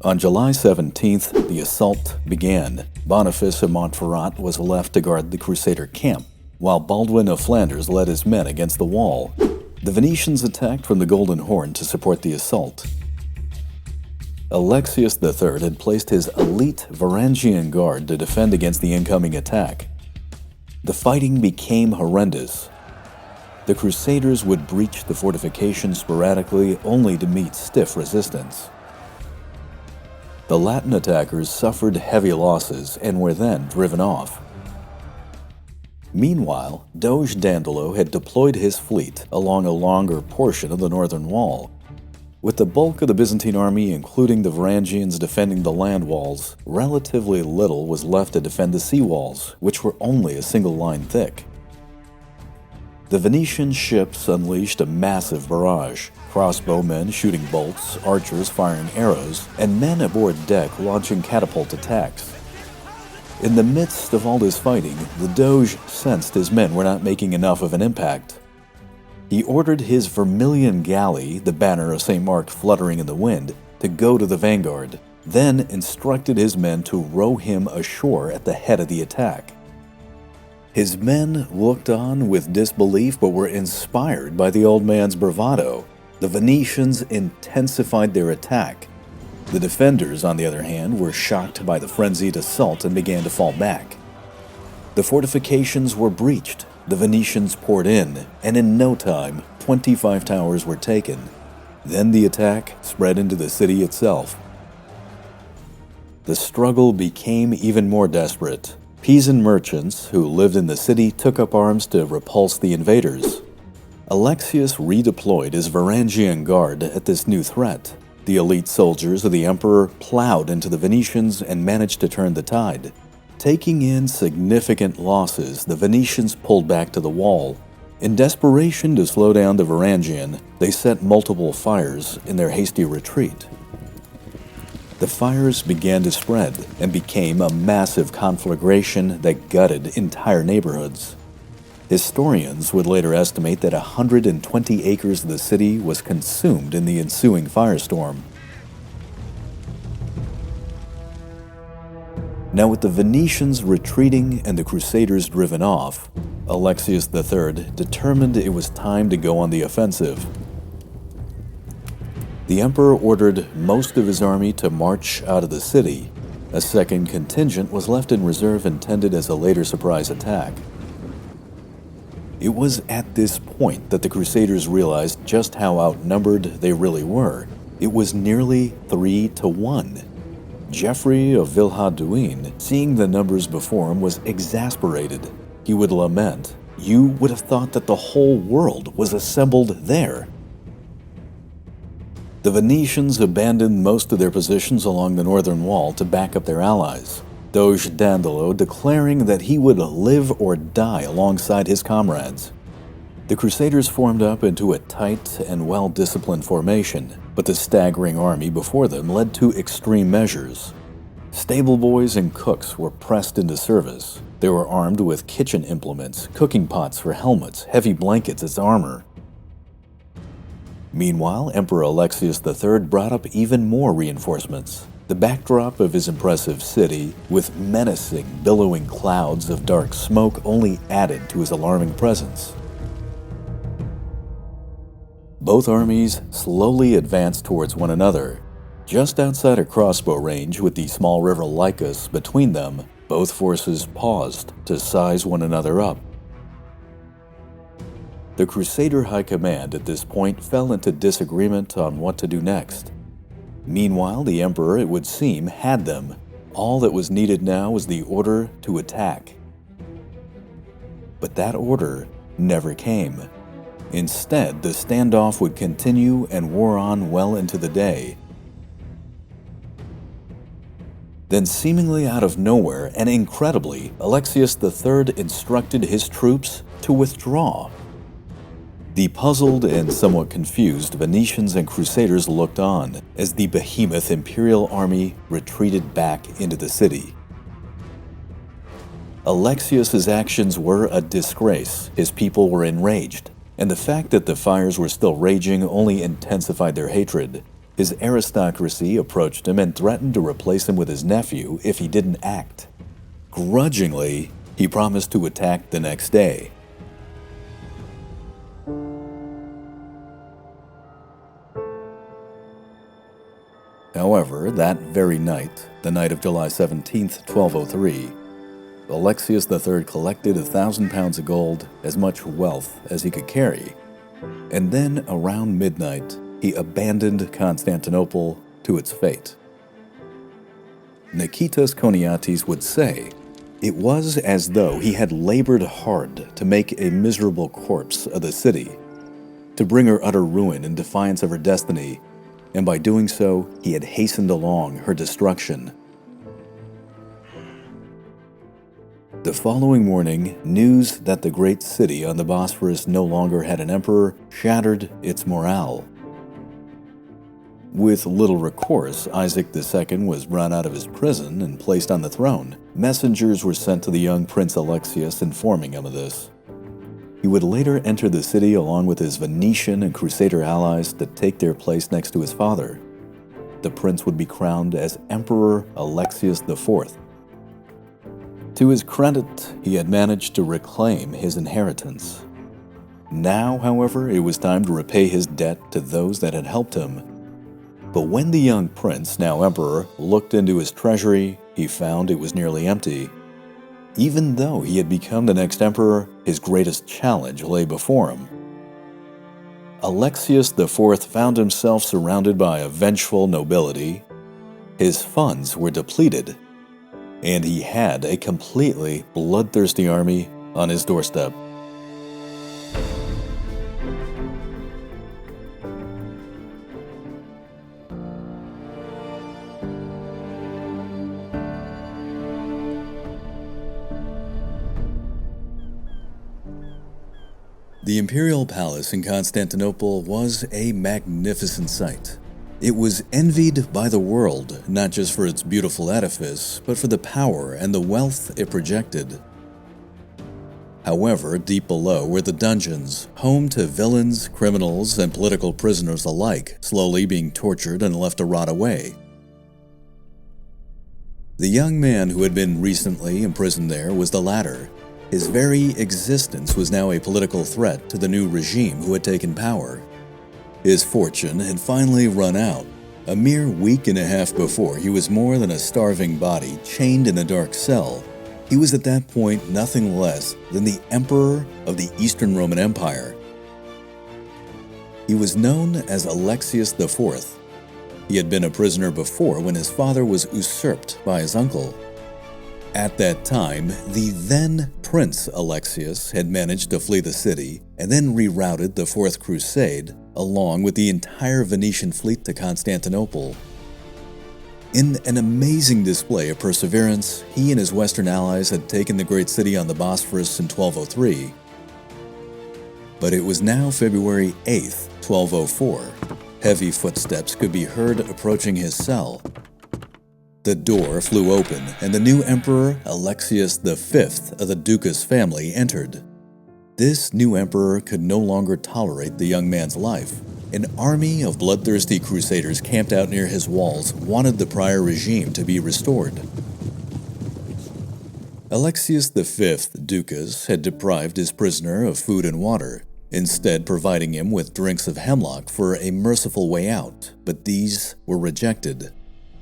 On July 17th, the assault began. Boniface of Montferrat was left to guard the Crusader camp, while Baldwin of Flanders led his men against the wall. The Venetians attacked from the Golden Horn to support the assault. Alexis III had placed his elite Varangian guard to defend against the incoming attack. The fighting became horrendous. The Crusaders would breach the fortifications sporadically, only to meet stiff resistance. The Latin attackers suffered heavy losses and were then driven off. Meanwhile, Doge Dandelo had deployed his fleet along a longer portion of the northern wall. With the bulk of the Byzantine army, including the Varangians, defending the land walls, relatively little was left to defend the sea walls, which were only a single line thick. The Venetian ships unleashed a massive barrage, crossbowmen shooting bolts, archers firing arrows, and men aboard deck launching catapult attacks. In the midst of all this fighting, the Doge sensed his men were not making enough of an impact. He ordered his vermilion galley, the banner of St. Mark fluttering in the wind, to go to the vanguard, then instructed his men to row him ashore at the head of the attack. His men looked on with disbelief but were inspired by the old man's bravado. The Venetians intensified their attack. The defenders, on the other hand, were shocked by the frenzied assault and began to fall back. The fortifications were breached, the Venetians poured in, and in no time, 25 towers were taken. Then the attack spread into the city itself. The struggle became even more desperate. Pisan merchants who lived in the city took up arms to repulse the invaders. Alexius redeployed his Varangian guard at this new threat. The elite soldiers of the emperor plowed into the Venetians and managed to turn the tide. Taking in significant losses, the Venetians pulled back to the wall. In desperation to slow down the Varangian, they set multiple fires in their hasty retreat. The fires began to spread and became a massive conflagration that gutted entire neighborhoods. Historians would later estimate that 120 acres of the city was consumed in the ensuing firestorm. Now, with the Venetians retreating and the Crusaders driven off, Alexius III determined it was time to go on the offensive. The emperor ordered most of his army to march out of the city. A second contingent was left in reserve intended as a later surprise attack. It was at this point that the Crusaders realized just how outnumbered they really were. It was nearly 3-1. Geoffrey of Villehardouin, seeing the numbers before him, was exasperated. He would lament, "You would have thought that the whole world was assembled there." The Venetians abandoned most of their positions along the northern wall to back up their allies, Doge Dandelo declaring that he would live or die alongside his comrades. The Crusaders formed up into a tight and well-disciplined formation, but the staggering army before them led to extreme measures. Stable boys and cooks were pressed into service. They were armed with kitchen implements, cooking pots for helmets, heavy blankets as armor. Meanwhile, Emperor Alexius III brought up even more reinforcements. The backdrop of his impressive city, with menacing, billowing clouds of dark smoke, only added to his alarming presence. Both armies slowly advanced towards one another. Just outside a crossbow range with the small river Lycus between them, both forces paused to size one another up. The Crusader High Command at this point fell into disagreement on what to do next. Meanwhile, the Emperor, it would seem, had them. All that was needed now was the order to attack. But that order never came. Instead, the standoff would continue and wore on well into the day. Then, seemingly out of nowhere and incredibly, Alexius III instructed his troops to withdraw. The puzzled and somewhat confused Venetians and Crusaders looked on as the behemoth imperial army retreated back into the city. Alexius's actions were a disgrace. His people were enraged, and the fact that the fires were still raging only intensified their hatred. His aristocracy approached him and threatened to replace him with his nephew if he didn't act. Grudgingly, he promised to attack the next day. However, that very night, the night of July 17th, 1203, Alexius III collected 1,000 pounds of gold, as much wealth as he could carry, and then around midnight, he abandoned Constantinople to its fate. Nikitas Koniates would say, it was as though he had labored hard to make a miserable corpse of the city, to bring her utter ruin in defiance of her destiny, and by doing so, he had hastened along her destruction. The following morning, news that the great city on the Bosphorus no longer had an emperor shattered its morale. With little recourse, Isaac II was run out of his prison and placed on the throne. Messengers were sent to the young Prince Alexius informing him of this. He would later enter the city along with his Venetian and Crusader allies to take their place next to his father. The prince would be crowned as Emperor Alexius IV. To his credit, he had managed to reclaim his inheritance. Now, however, it was time to repay his debt to those that had helped him. But when the young prince, now emperor, looked into his treasury, he found it was nearly empty. Even though he had become the next emperor, his greatest challenge lay before him. Alexius IV found himself surrounded by a vengeful nobility. His funds were depleted, and he had a completely bloodthirsty army on his doorstep. The imperial palace in Constantinople was a magnificent sight. It was envied by the world, not just for its beautiful edifice, but for the power and the wealth it projected. However, deep below were the dungeons, home to villains, criminals, and political prisoners alike, slowly being tortured and left to rot away. The young man who had been recently imprisoned there was the latter. His very existence was now a political threat to the new regime who had taken power. His fortune had finally run out. A mere week and a half before, he was more than a starving body chained in a dark cell. He was at that point nothing less than the Emperor of the Eastern Roman Empire. He was known as Alexius IV. He had been a prisoner before when his father was usurped by his uncle. At that time, the then Prince Alexius had managed to flee the city and then rerouted the Fourth Crusade along with the entire Venetian fleet to Constantinople. In an amazing display of perseverance, he and his Western allies had taken the great city on the Bosphorus in 1203. But it was now February 8th, 1204. Heavy footsteps could be heard approaching his cell. The door flew open, and the new emperor, Alexius V of the Ducas family, entered. This new emperor could no longer tolerate the young man's life. An army of bloodthirsty crusaders camped out near his walls wanted the prior regime to be restored. Alexius V Ducas had deprived his prisoner of food and water, instead providing him with drinks of hemlock for a merciful way out, but these were rejected.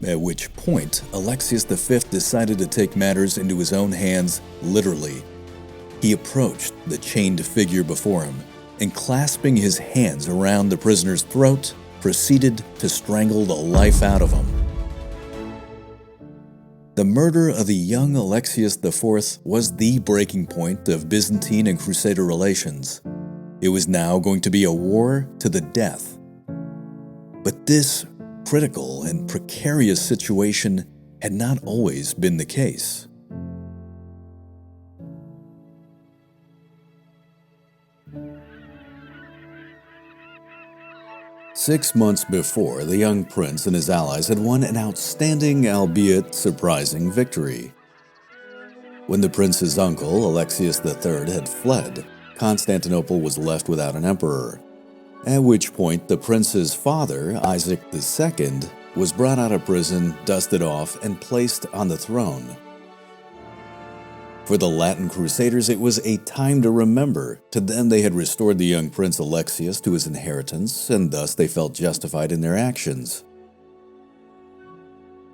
At which point, Alexius V decided to take matters into his own hands, literally. He approached the chained figure before him, and clasping his hands around the prisoner's throat, proceeded to strangle the life out of him. The murder of the young Alexius IV was the breaking point of Byzantine and Crusader relations. It was now going to be a war to the death. But this critical and precarious situation had not always been the case. Six months before, the young prince and his allies had won an outstanding, albeit surprising, victory. When the prince's uncle, Alexius III, had fled, Constantinople was left without an emperor. At which point, the prince's father, Isaac II, was brought out of prison, dusted off, and placed on the throne. For the Latin Crusaders, it was a time to remember. To them, they had restored the young Prince Alexius to his inheritance, and thus they felt justified in their actions.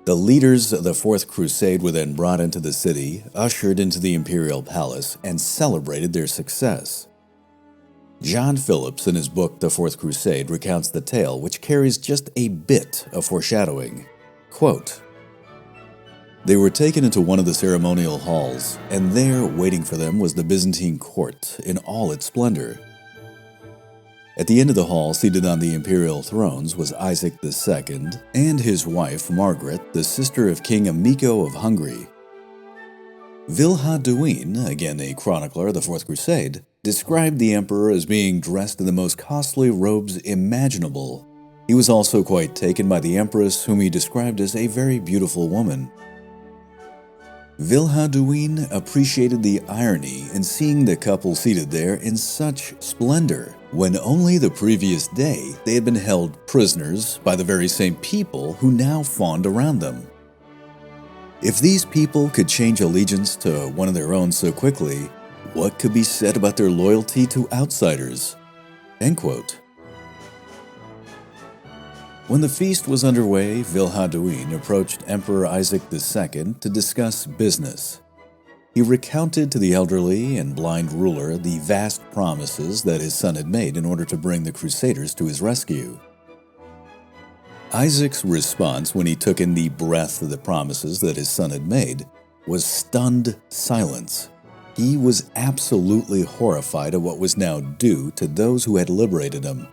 The leaders of the Fourth Crusade were then brought into the city, ushered into the imperial palace, and celebrated their success. John Phillips, in his book The Fourth Crusade, recounts the tale, which carries just a bit of foreshadowing. Quote, "They were taken into one of the ceremonial halls, and there, waiting for them, was the Byzantine court in all its splendor. At the end of the hall, seated on the imperial thrones, was Isaac II and his wife Margaret, the sister of King Amico of Hungary. Vilhaduin, again a chronicler of the Fourth Crusade, described the emperor as being dressed in the most costly robes imaginable. He was also quite taken by the empress, whom he described as a very beautiful woman. Villehardouin appreciated the irony in seeing the couple seated there in such splendor, when only the previous day they had been held prisoners by the very same people who now fawned around them. If these people could change allegiance to one of their own so quickly, what could be said about their loyalty to outsiders? End quote. When the feast was underway, Villehardouin approached Emperor Isaac II to discuss business. He recounted to the elderly and blind ruler the vast promises that his son had made in order to bring the Crusaders to his rescue. Isaac's response when he took in the breadth of the promises that his son had made was stunned silence. He was absolutely horrified at what was now due to those who had liberated him.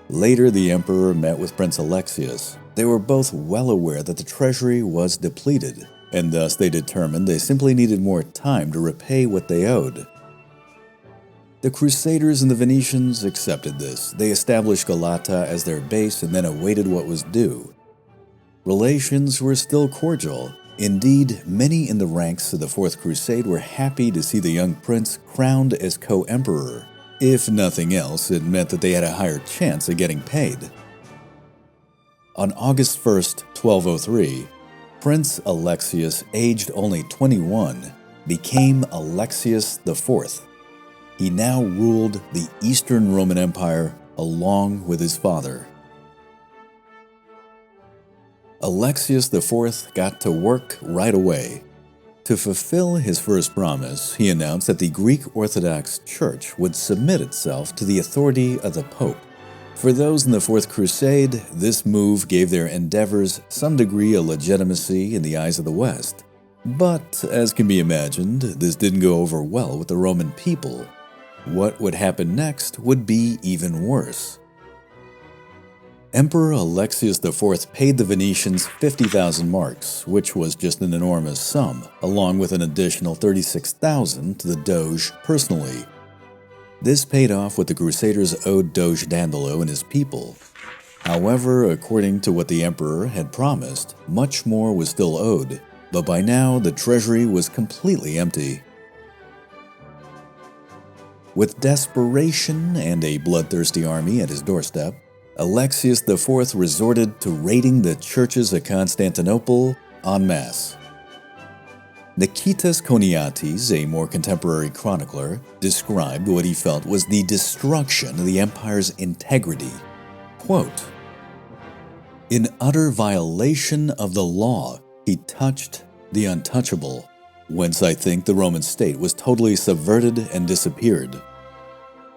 Later, the emperor met with Prince Alexius. They were both well aware that the treasury was depleted, and thus they determined they simply needed more time to repay what they owed. The Crusaders and the Venetians accepted this. They established Galata as their base and then awaited what was due. Relations were still cordial. Indeed, many in the ranks of the Fourth Crusade were happy to see the young prince crowned as co-emperor. If nothing else, it meant that they had a higher chance of getting paid. On August 1st, 1203, Prince Alexius, aged only 21, became Alexius IV. He now ruled the Eastern Roman Empire along with his father. Alexius IV got to work right away. To fulfill his first promise, he announced that the Greek Orthodox Church would submit itself to the authority of the Pope. For those in the Fourth Crusade, this move gave their endeavors some degree of legitimacy in the eyes of the West. But, as can be imagined, this didn't go over well with the Roman people. What would happen next would be even worse. Emperor Alexius IV paid the Venetians 50,000 marks, which was just an enormous sum, along with an additional 36,000 to the Doge personally. This paid off what the Crusaders owed Doge Dandelo and his people. However, according to what the emperor had promised, much more was still owed, but by now the treasury was completely empty. With desperation and a bloodthirsty army at his doorstep, Alexius IV resorted to raiding the churches of Constantinople en masse. Nikitas Koniates, a more contemporary chronicler, described what he felt was the destruction of the empire's integrity. Quote, "In utter violation of the law, he touched the untouchable, whence I think the Roman state was totally subverted and disappeared.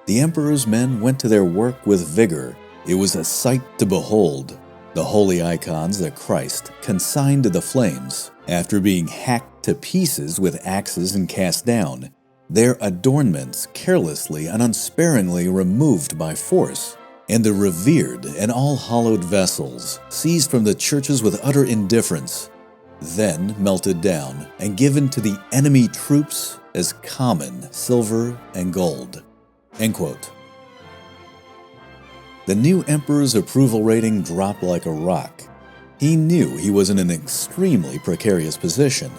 The emperor's men went to their work with vigor. It was a sight to behold. The holy icons of Christ consigned to the flames, after being hacked to pieces with axes and cast down, their adornments carelessly and unsparingly removed by force, and the revered and all-hallowed vessels seized from the churches with utter indifference, then melted down and given to the enemy troops as common silver and gold." End quote. The new emperor's approval rating dropped like a rock. He knew he was in an extremely precarious position.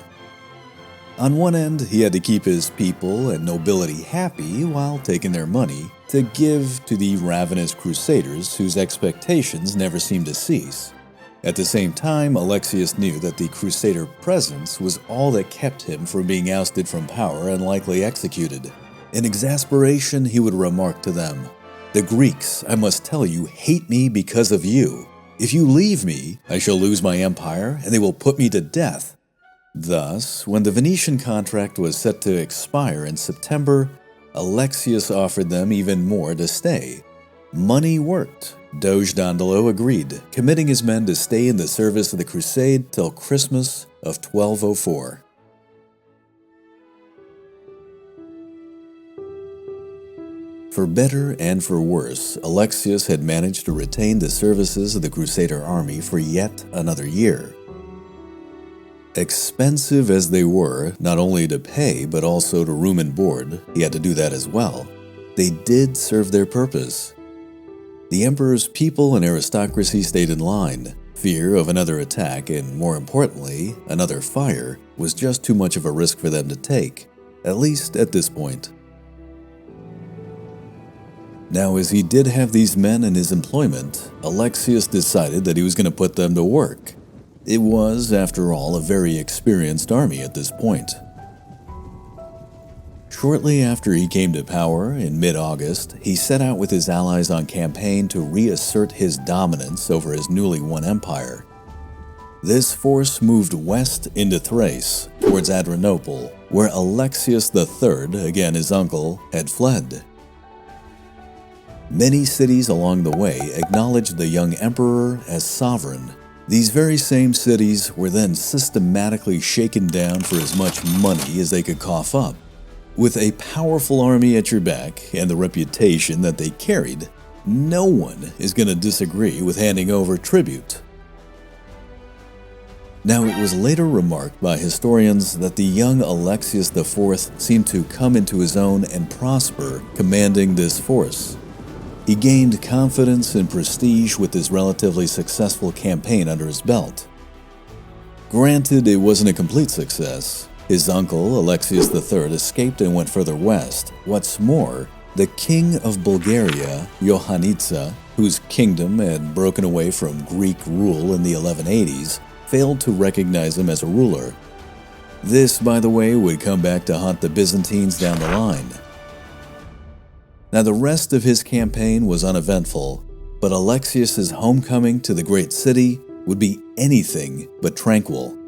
On one end, he had to keep his people and nobility happy while taking their money to give to the ravenous crusaders whose expectations never seemed to cease. At the same time, Alexius knew that the crusader presence was all that kept him from being ousted from power and likely executed. In exasperation, he would remark to them, "The Greeks, I must tell you, hate me because of you. If you leave me, I shall lose my empire, and they will put me to death." Thus, when the Venetian contract was set to expire in September, Alexius offered them even more to stay. Money worked. Doge Dandelo agreed, committing his men to stay in the service of the crusade till Christmas of 1204. For better and for worse, Alexius had managed to retain the services of the Crusader army for yet another year. Expensive as they were, not only to pay but also to room and board, he had to do that as well, they did serve their purpose. The emperor's people and aristocracy stayed in line. Fear of another attack, and more importantly, another fire, was just too much of a risk for them to take, at least at this point. Now, as he did have these men in his employment, Alexius decided that he was going to put them to work. It was, after all, a very experienced army at this point. Shortly after he came to power, in mid-August, he set out with his allies on campaign to reassert his dominance over his newly won empire. This force moved west into Thrace, towards Adrianople, where Alexius III, again his uncle, had fled. Many cities along the way acknowledged the young emperor as sovereign. These very same cities were then systematically shaken down for as much money as they could cough up. With a powerful army at your back and the reputation that they carried, no one is going to disagree with handing over tribute. Now, it was later remarked by historians that the young Alexius IV seemed to come into his own and prosper commanding this force. He gained confidence and prestige with his relatively successful campaign under his belt. Granted, it wasn't a complete success. His uncle, Alexius III, escaped and went further west. What's more, the king of Bulgaria, Iohannis, whose kingdom had broken away from Greek rule in the 1180s, failed to recognize him as a ruler. This, by the way, would come back to haunt the Byzantines down the line. Now, the rest of his campaign was uneventful, but Alexius's homecoming to the great city would be anything but tranquil.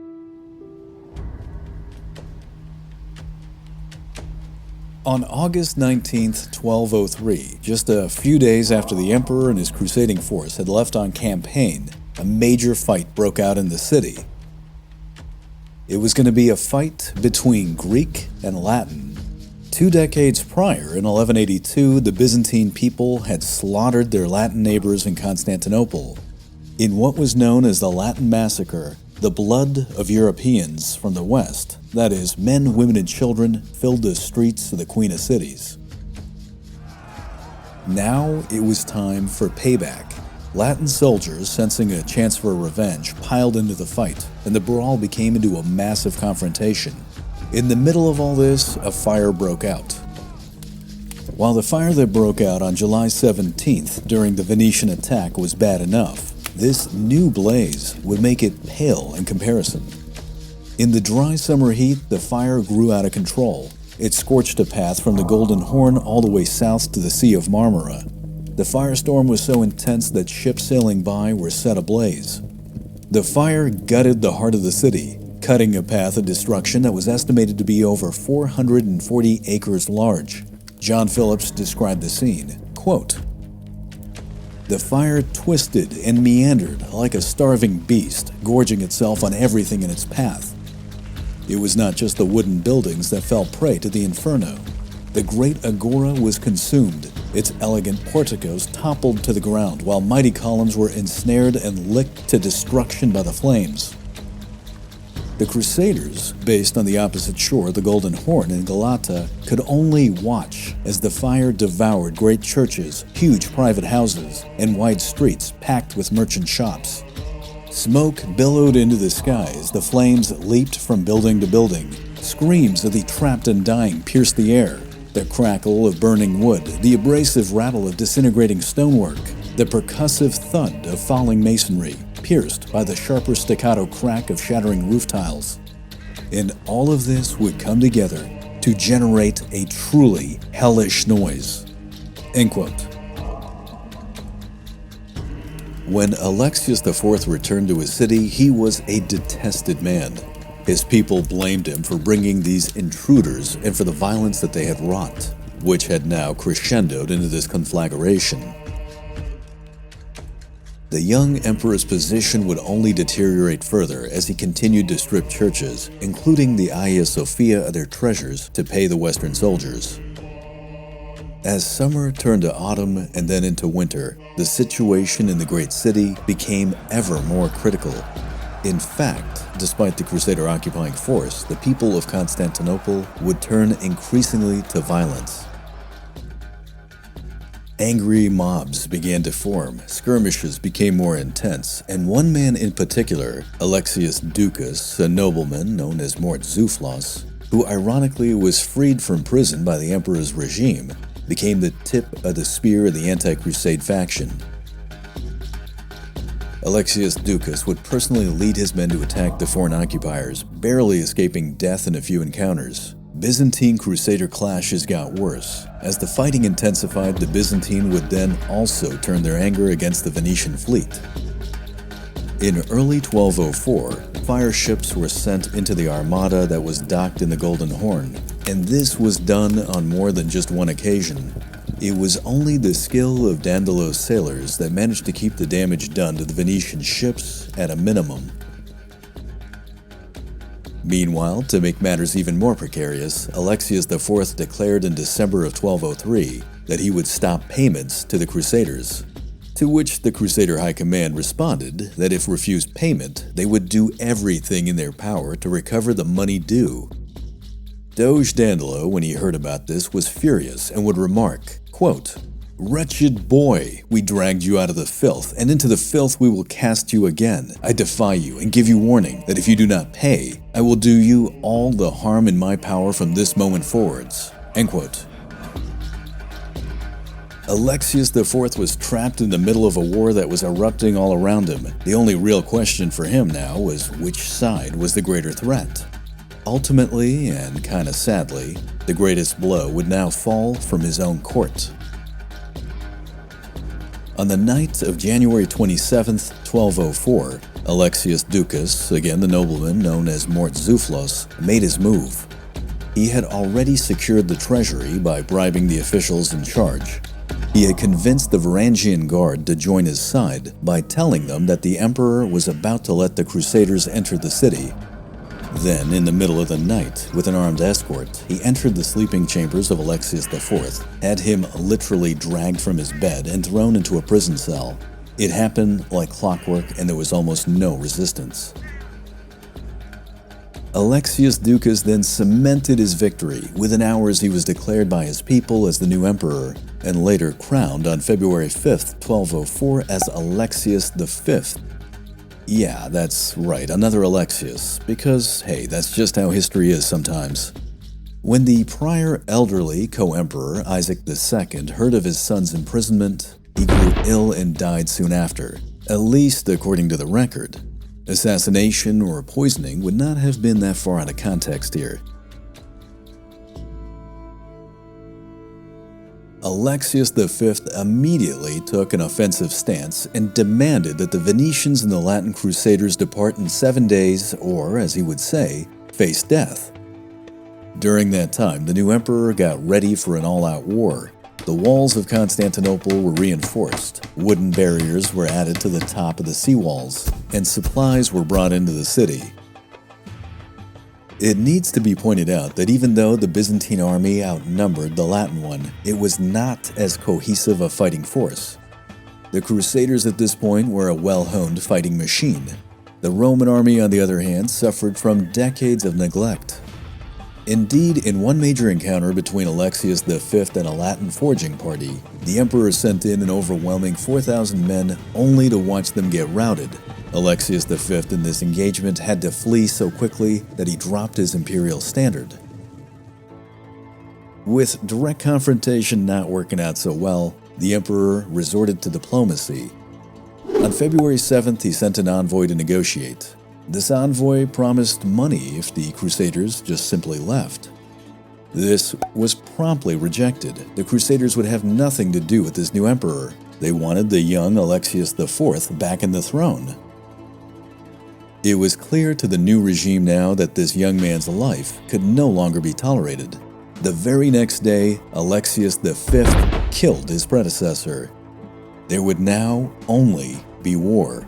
On August 19, 1203, just a few days after the emperor and his crusading force had left on campaign, a major fight broke out in the city. It was going to be a fight between Greek and Latin. 2 decades prior, in 1182, the Byzantine people had slaughtered their Latin neighbors in Constantinople. In what was known as the Latin Massacre, the blood of Europeans from the West, that is, men, women, and children, filled the streets of the Queen of Cities. Now it was time for payback. Latin soldiers, sensing a chance for revenge, piled into the fight, and the brawl became into a massive confrontation. In the middle of all this, a fire broke out. While the fire that broke out on July 17th during the Venetian attack was bad enough, this new blaze would make it pale in comparison. In the dry summer heat, the fire grew out of control. It scorched a path from the Golden Horn all the way south to the Sea of Marmara. The firestorm was so intense that ships sailing by were set ablaze. The fire gutted the heart of the city, cutting a path of destruction that was estimated to be over 440 acres large. John Phillips described the scene, quote, "The fire twisted and meandered like a starving beast, gorging itself on everything in its path. It was not just the wooden buildings that fell prey to the inferno. The great agora was consumed. Its elegant porticos toppled to the ground, while mighty columns were ensnared and licked to destruction by the flames. The Crusaders, based on the opposite shore, the Golden Horn in Galata, could only watch as the fire devoured great churches, huge private houses, and wide streets packed with merchant shops. Smoke billowed into the sky as the flames leaped from building to building. Screams of the trapped and dying pierced the air. The crackle of burning wood, the abrasive rattle of disintegrating stonework, the percussive thud of falling masonry, pierced by the sharper staccato crack of shattering roof tiles. And all of this would come together to generate a truly hellish noise." End quote. When Alexius IV returned to his city, he was a detested man. His people blamed him for bringing these intruders and for the violence that they had wrought, which had now crescendoed into this conflagration. The young emperor's position would only deteriorate further as he continued to strip churches, including the Hagia Sophia, of their treasures to pay the Western soldiers. As summer turned to autumn and then into winter, the situation in the great city became ever more critical. In fact, despite the Crusader occupying force, the people of Constantinople would turn increasingly to violence. Angry mobs began to form, skirmishes became more intense, and one man in particular, Alexius Ducas, a nobleman known as Mort Zouflos, who ironically was freed from prison by the emperor's regime, became the tip of the spear of the anti-crusade faction. Alexius Ducas would personally lead his men to attack the foreign occupiers, barely escaping death in a few encounters. Byzantine Crusader clashes got worse. As the fighting intensified, the Byzantine would then also turn their anger against the Venetian fleet. In early 1204, fire ships were sent into the armada that was docked in the Golden Horn, and this was done on more than just one occasion. It was only the skill of Dandelo's sailors that managed to keep the damage done to the Venetian ships at a minimum. Meanwhile, to make matters even more precarious, Alexius IV declared in December of 1203 that he would stop payments to the Crusaders, to which the Crusader High Command responded that if refused payment, they would do everything in their power to recover the money due. Doge Dandelo, when he heard about this, was furious and would remark, quote, "Wretched boy, we dragged you out of the filth, and into the filth we will cast you again. I defy you and give you warning that if you do not pay, I will do you all the harm in my power from this moment forwards." End quote. Alexius IV was trapped in the middle of a war that was erupting all around him. The only real question for him now was which side was the greater threat. Ultimately, and kinda sadly, the greatest blow would now fall from his own court. On the night of January 27th, 1204, Alexius Ducas, again the nobleman known as Mort Zouflos, made his move. He had already secured the treasury by bribing the officials in charge. He had convinced the Varangian Guard to join his side by telling them that the emperor was about to let the Crusaders enter the city. Then, in the middle of the night, with an armed escort, he entered the sleeping chambers of Alexius IV, had him literally dragged from his bed and thrown into a prison cell. It happened like clockwork, and there was almost no resistance. Alexius Ducas then cemented his victory. Within hours, he was declared by his people as the new emperor, and later crowned on February 5th, 1204 as Alexius V. Yeah, that's right, another Alexius, because, hey, that's just how history is sometimes. When the prior elderly co-emperor Isaac II heard of his son's imprisonment, he grew ill and died soon after, at least according to the record. Assassination or poisoning would not have been that far out of context here. Alexius V immediately took an offensive stance and demanded that the Venetians and the Latin Crusaders depart in 7 days, or, as he would say, face death. During that time, the new emperor got ready for an all-out war. The walls of Constantinople were reinforced, wooden barriers were added to the top of the seawalls, and supplies were brought into the city. It needs to be pointed out that even though the Byzantine army outnumbered the Latin one, it was not as cohesive a fighting force. The Crusaders at this point were a well-honed fighting machine. The Roman army, on the other hand, suffered from decades of neglect. Indeed, in one major encounter between Alexius V and a Latin foraging party, the emperor sent in an overwhelming 4,000 men only to watch them get routed. Alexius V in this engagement had to flee so quickly that he dropped his imperial standard. With direct confrontation not working out so well, the emperor resorted to diplomacy. On February 7th, he sent an envoy to negotiate. This envoy promised money if the Crusaders just simply left. This was promptly rejected. The Crusaders would have nothing to do with this new emperor. They wanted the young Alexius IV back in the throne. It was clear to the new regime now that this young man's life could no longer be tolerated. The very next day, Alexius V killed his predecessor. There would now only be war.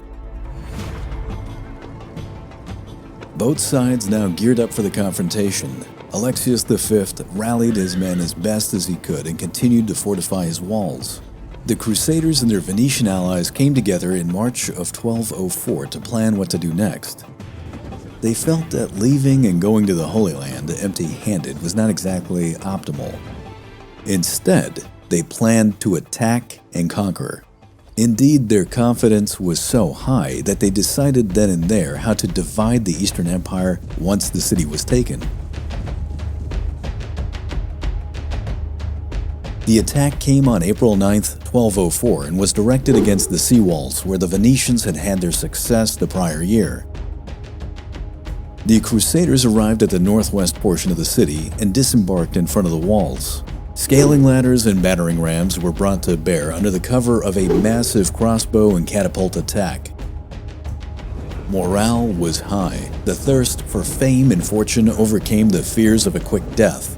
Both sides now geared up for the confrontation. Alexius V rallied his men as best as he could and continued to fortify his walls. The Crusaders and their Venetian allies came together in March of 1204 to plan what to do next. They felt that leaving and going to the Holy Land empty-handed was not exactly optimal. Instead, They planned to attack and conquer. Indeed, their confidence was so high that they decided then and there how to divide the Eastern Empire once the city was taken. The attack came on April 9, 1204, and was directed against the sea walls where the Venetians had had their success the prior year. The Crusaders arrived at the northwest portion of the city and disembarked in front of the walls. Scaling ladders and battering rams were brought to bear under the cover of a massive crossbow and catapult attack. Morale was high. The thirst for fame and fortune overcame the fears of a quick death.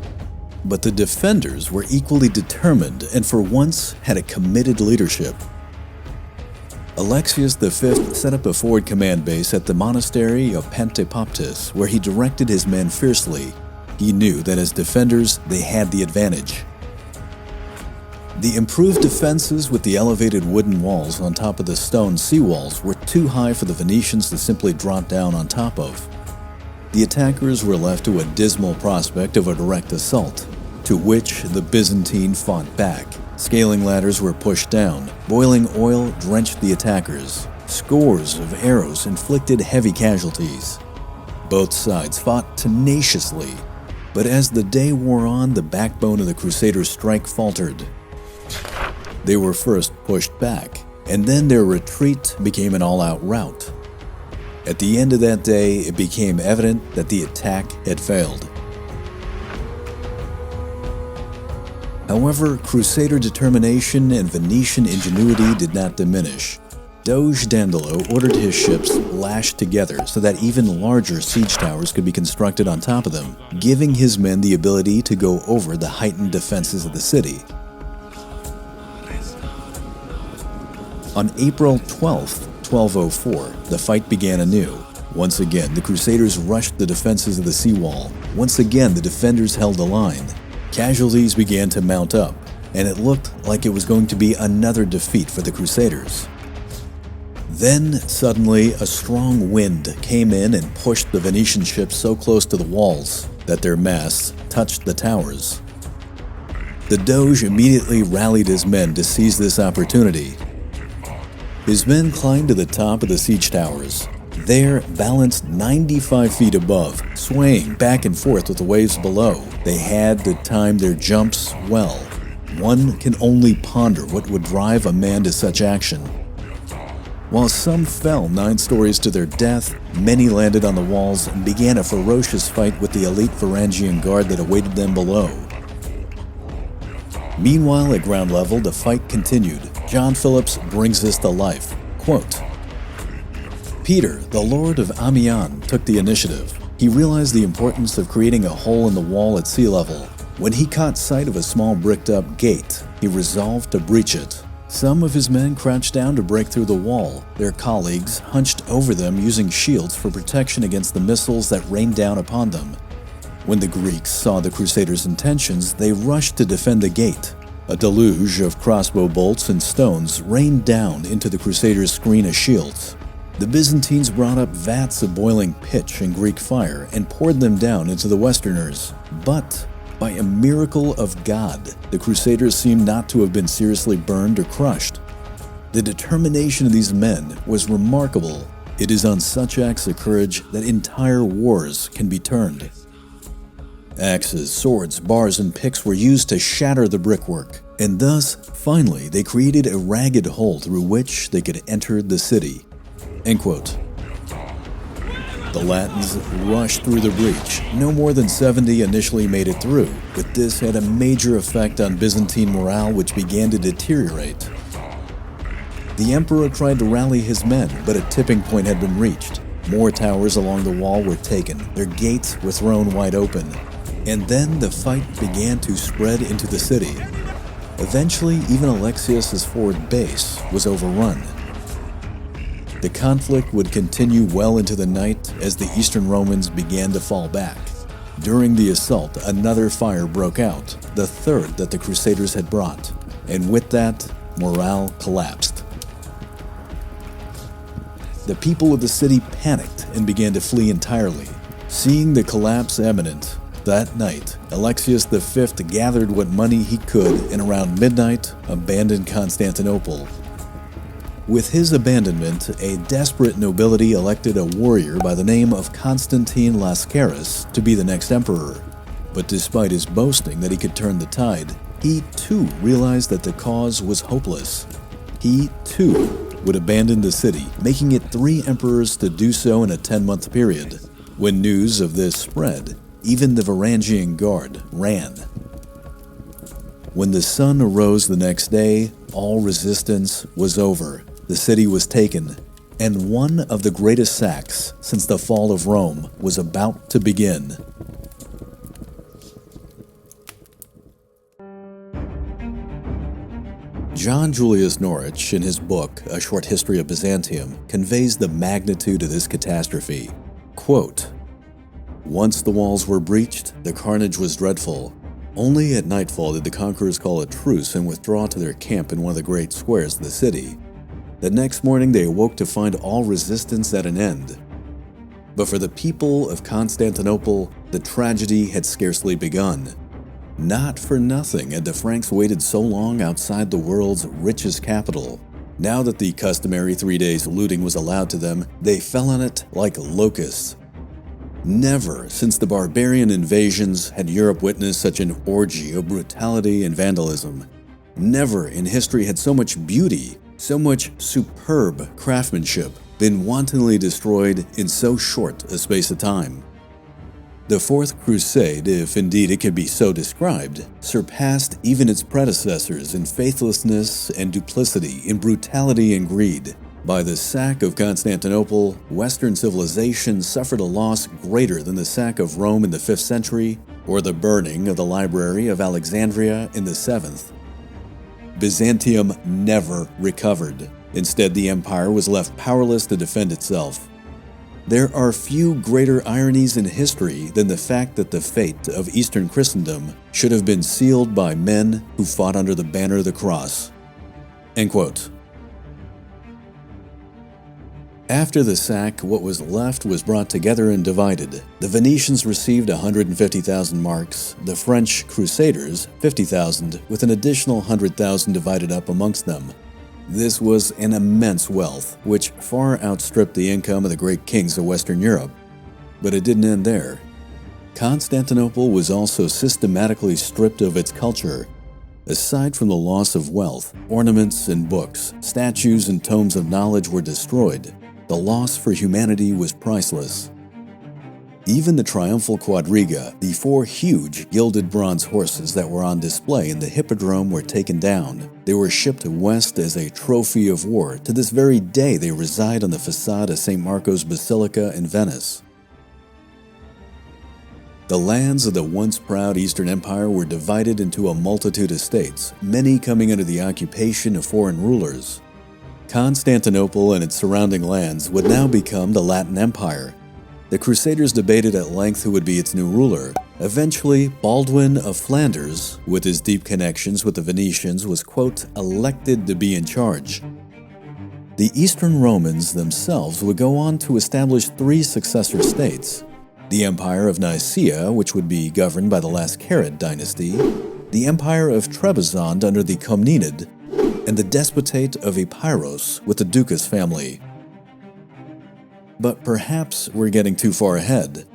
But the defenders were equally determined and for once had a committed leadership. Alexis V set up a forward command base at the monastery of Pantepoptis, where he directed his men fiercely. He knew that as defenders, they had the advantage. The improved defenses with the elevated wooden walls on top of the stone seawalls were too high for the Venetians to simply drop down on top of. The attackers were left to a dismal prospect of a direct assault, to which the Byzantine fought back. Scaling ladders were pushed down. Boiling oil drenched the attackers. Scores of arrows inflicted heavy casualties. Both sides fought tenaciously, but as the day wore on, the backbone of the Crusaders' strike faltered. They were first pushed back, and then their retreat became an all-out rout. At the end of that day, it became evident that the attack had failed. However, Crusader determination and Venetian ingenuity did not diminish. Doge Dandelo ordered his ships lashed together so that even larger siege towers could be constructed on top of them, giving his men the ability to go over the heightened defenses of the city. On April 12, 1204, the fight began anew. Once again, the Crusaders rushed the defenses of the seawall. Once again, the defenders held the line. Casualties began to mount up, and it looked like it was going to be another defeat for the Crusaders. Then, suddenly, a strong wind came in and pushed the Venetian ships so close to the walls that their masts touched the towers. The Doge immediately rallied his men to seize this opportunity. His men climbed to the top of the siege towers. There, balanced 95 feet above, swaying back and forth with the waves below, they had to time their jumps well. One can only ponder what would drive a man to such action. While some fell 9 stories to their death, many landed on the walls and began a ferocious fight with the elite Varangian guard that awaited them below. Meanwhile, at ground level, the fight continued. John Phillips brings this to life. Quote, Peter, the Lord of Amiens, took the initiative. He realized the importance of creating a hole in the wall at sea level. When he caught sight of a small bricked-up gate, he resolved to breach it. Some of his men crouched down to break through the wall. Their colleagues hunched over them using shields for protection against the missiles that rained down upon them. When the Greeks saw the Crusaders' intentions, they rushed to defend the gate. A deluge of crossbow bolts and stones rained down into the Crusaders' screen of shields. The Byzantines brought up vats of boiling pitch and Greek fire and poured them down into the Westerners. But, by a miracle of God, the Crusaders seemed not to have been seriously burned or crushed. The determination of these men was remarkable. It is on such acts of courage that entire wars can be turned. Axes, swords, bars, and picks were used to shatter the brickwork, and thus, finally, they created a ragged hole through which they could enter the city. End quote. The Latins rushed through the breach. No more than 70 initially made it through, but this had a major effect on Byzantine morale, which began to deteriorate. The emperor tried to rally his men, but a tipping point had been reached. More towers along the wall were taken. Their gates were thrown wide open. And then the fight began to spread into the city. Eventually, even Alexius' forward base was overrun. The conflict would continue well into the night as the Eastern Romans began to fall back. During the assault, another fire broke out, the third that the Crusaders had brought, and with that, morale collapsed. The people of the city panicked and began to flee entirely. Seeing the collapse imminent, That night, Alexis V gathered what money he could and around midnight abandoned Constantinople. With his abandonment, a desperate nobility elected a warrior by the name of Constantine Lascaris to be the next emperor. But despite his boasting that he could turn the tide, he too realized that the cause was hopeless. He too would abandon the city, making it 3 emperors to do so in a 10-month period. When news of this spread, even the Varangian Guard ran. When the sun arose the next day, all resistance was over. The city was taken, and one of the greatest sacks since the fall of Rome was about to begin. John Julius Norwich, in his book, A Short History of Byzantium, conveys the magnitude of this catastrophe. Quote, "Once the walls were breached, the carnage was dreadful. Only at nightfall did the conquerors call a truce and withdraw to their camp in one of the great squares of the city. The next morning they awoke to find all resistance at an end. But for the people of Constantinople, the tragedy had scarcely begun. Not for nothing had the Franks waited so long outside the world's richest capital. Now that the customary 3 days looting was allowed to them, they fell on it like locusts. Never since the barbarian invasions had Europe witnessed such an orgy of brutality and vandalism. Never in history had so much beauty, so much superb craftsmanship been wantonly destroyed in so short a space of time. The Fourth Crusade, if indeed it could be so described, surpassed even its predecessors in faithlessness and duplicity, in brutality and greed. By the sack of Constantinople, Western civilization suffered a loss greater than the sack of Rome in the 5th century or the burning of the Library of Alexandria in the 7th. Byzantium never recovered. Instead, the empire was left powerless to defend itself. There are few greater ironies in history than the fact that the fate of Eastern Christendom should have been sealed by men who fought under the banner of the cross." End quote. After the sack, what was left was brought together and divided. The Venetians received 150,000 marks, the French Crusaders 50,000, with an additional 100,000 divided up amongst them. This was an immense wealth, which far outstripped the income of the great kings of Western Europe. But it didn't end there. Constantinople was also systematically stripped of its culture. Aside from the loss of wealth, ornaments and books, statues and tomes of knowledge were destroyed. The loss for humanity was priceless. Even the triumphal quadriga, the 4 huge gilded bronze horses that were on display in the hippodrome, were taken down. They were shipped west as a trophy of war. To this very day, they reside on the facade of St. Marco's Basilica in Venice. The lands of the once proud Eastern Empire were divided into a multitude of states, many coming under the occupation of foreign rulers. Constantinople and its surrounding lands would now become the Latin Empire. The Crusaders debated at length who would be its new ruler. Eventually, Baldwin of Flanders, with his deep connections with the Venetians, was, quote, elected to be in charge. The Eastern Romans themselves would go on to establish 3 successor states: the Empire of Nicaea, which would be governed by the Lascarid dynasty, the Empire of Trebizond under the Comnenid, and the Despotate of Epirus with the Ducas family. But perhaps we're getting too far ahead.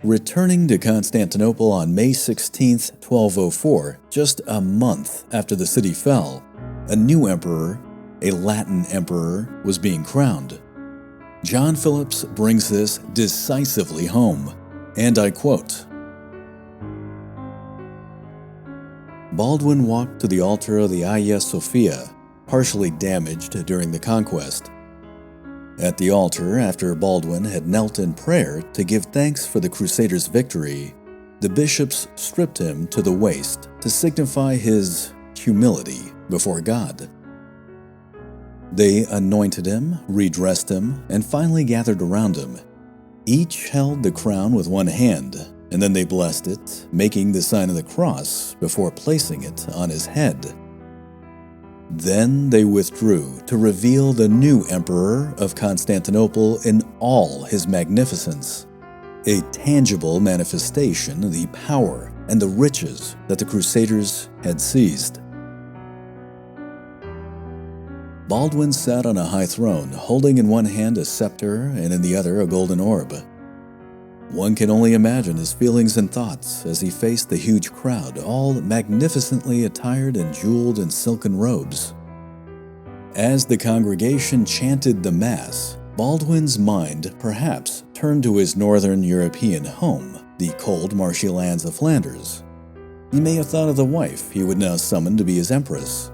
Returning to Constantinople on May 16, 1204, just a month after the city fell, a new emperor, a Latin emperor, was being crowned. John Phillips brings this decisively home, and I quote, "Baldwin walked to the altar of the Hagia Sophia, partially damaged during the conquest. At the altar, after Baldwin had knelt in prayer to give thanks for the Crusaders' victory, the bishops stripped him to the waist to signify his humility before God. They anointed him, redressed him, and finally gathered around him. Each held the crown with one hand, and then they blessed it, making the sign of the cross before placing it on his head. Then they withdrew to reveal the new emperor of Constantinople in all his magnificence. a tangible manifestation of the power and the riches that the Crusaders had seized. Baldwin sat on a high throne, holding in one hand a scepter and in the other a golden orb. One can only imagine his feelings and thoughts as he faced the huge crowd, all magnificently attired and jeweled in silken robes. As the congregation chanted the Mass, Baldwin's mind perhaps turned to his northern European home, the cold, marshy lands of Flanders. He may have thought of the wife he would now summon to be his empress.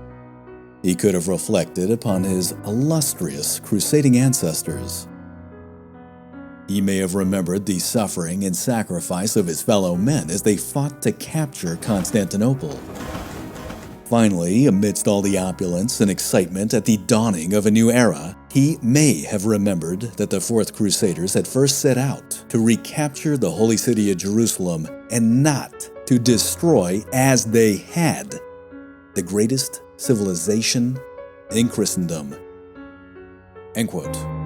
He could have reflected upon his illustrious crusading ancestors. He may have remembered the suffering and sacrifice of his fellow men as they fought to capture Constantinople. Finally, amidst all the opulence and excitement at the dawning of a new era, he may have remembered that the Fourth Crusaders had first set out to recapture the holy city of Jerusalem and not to destroy, as they had, the greatest civilization in Christendom. End quote.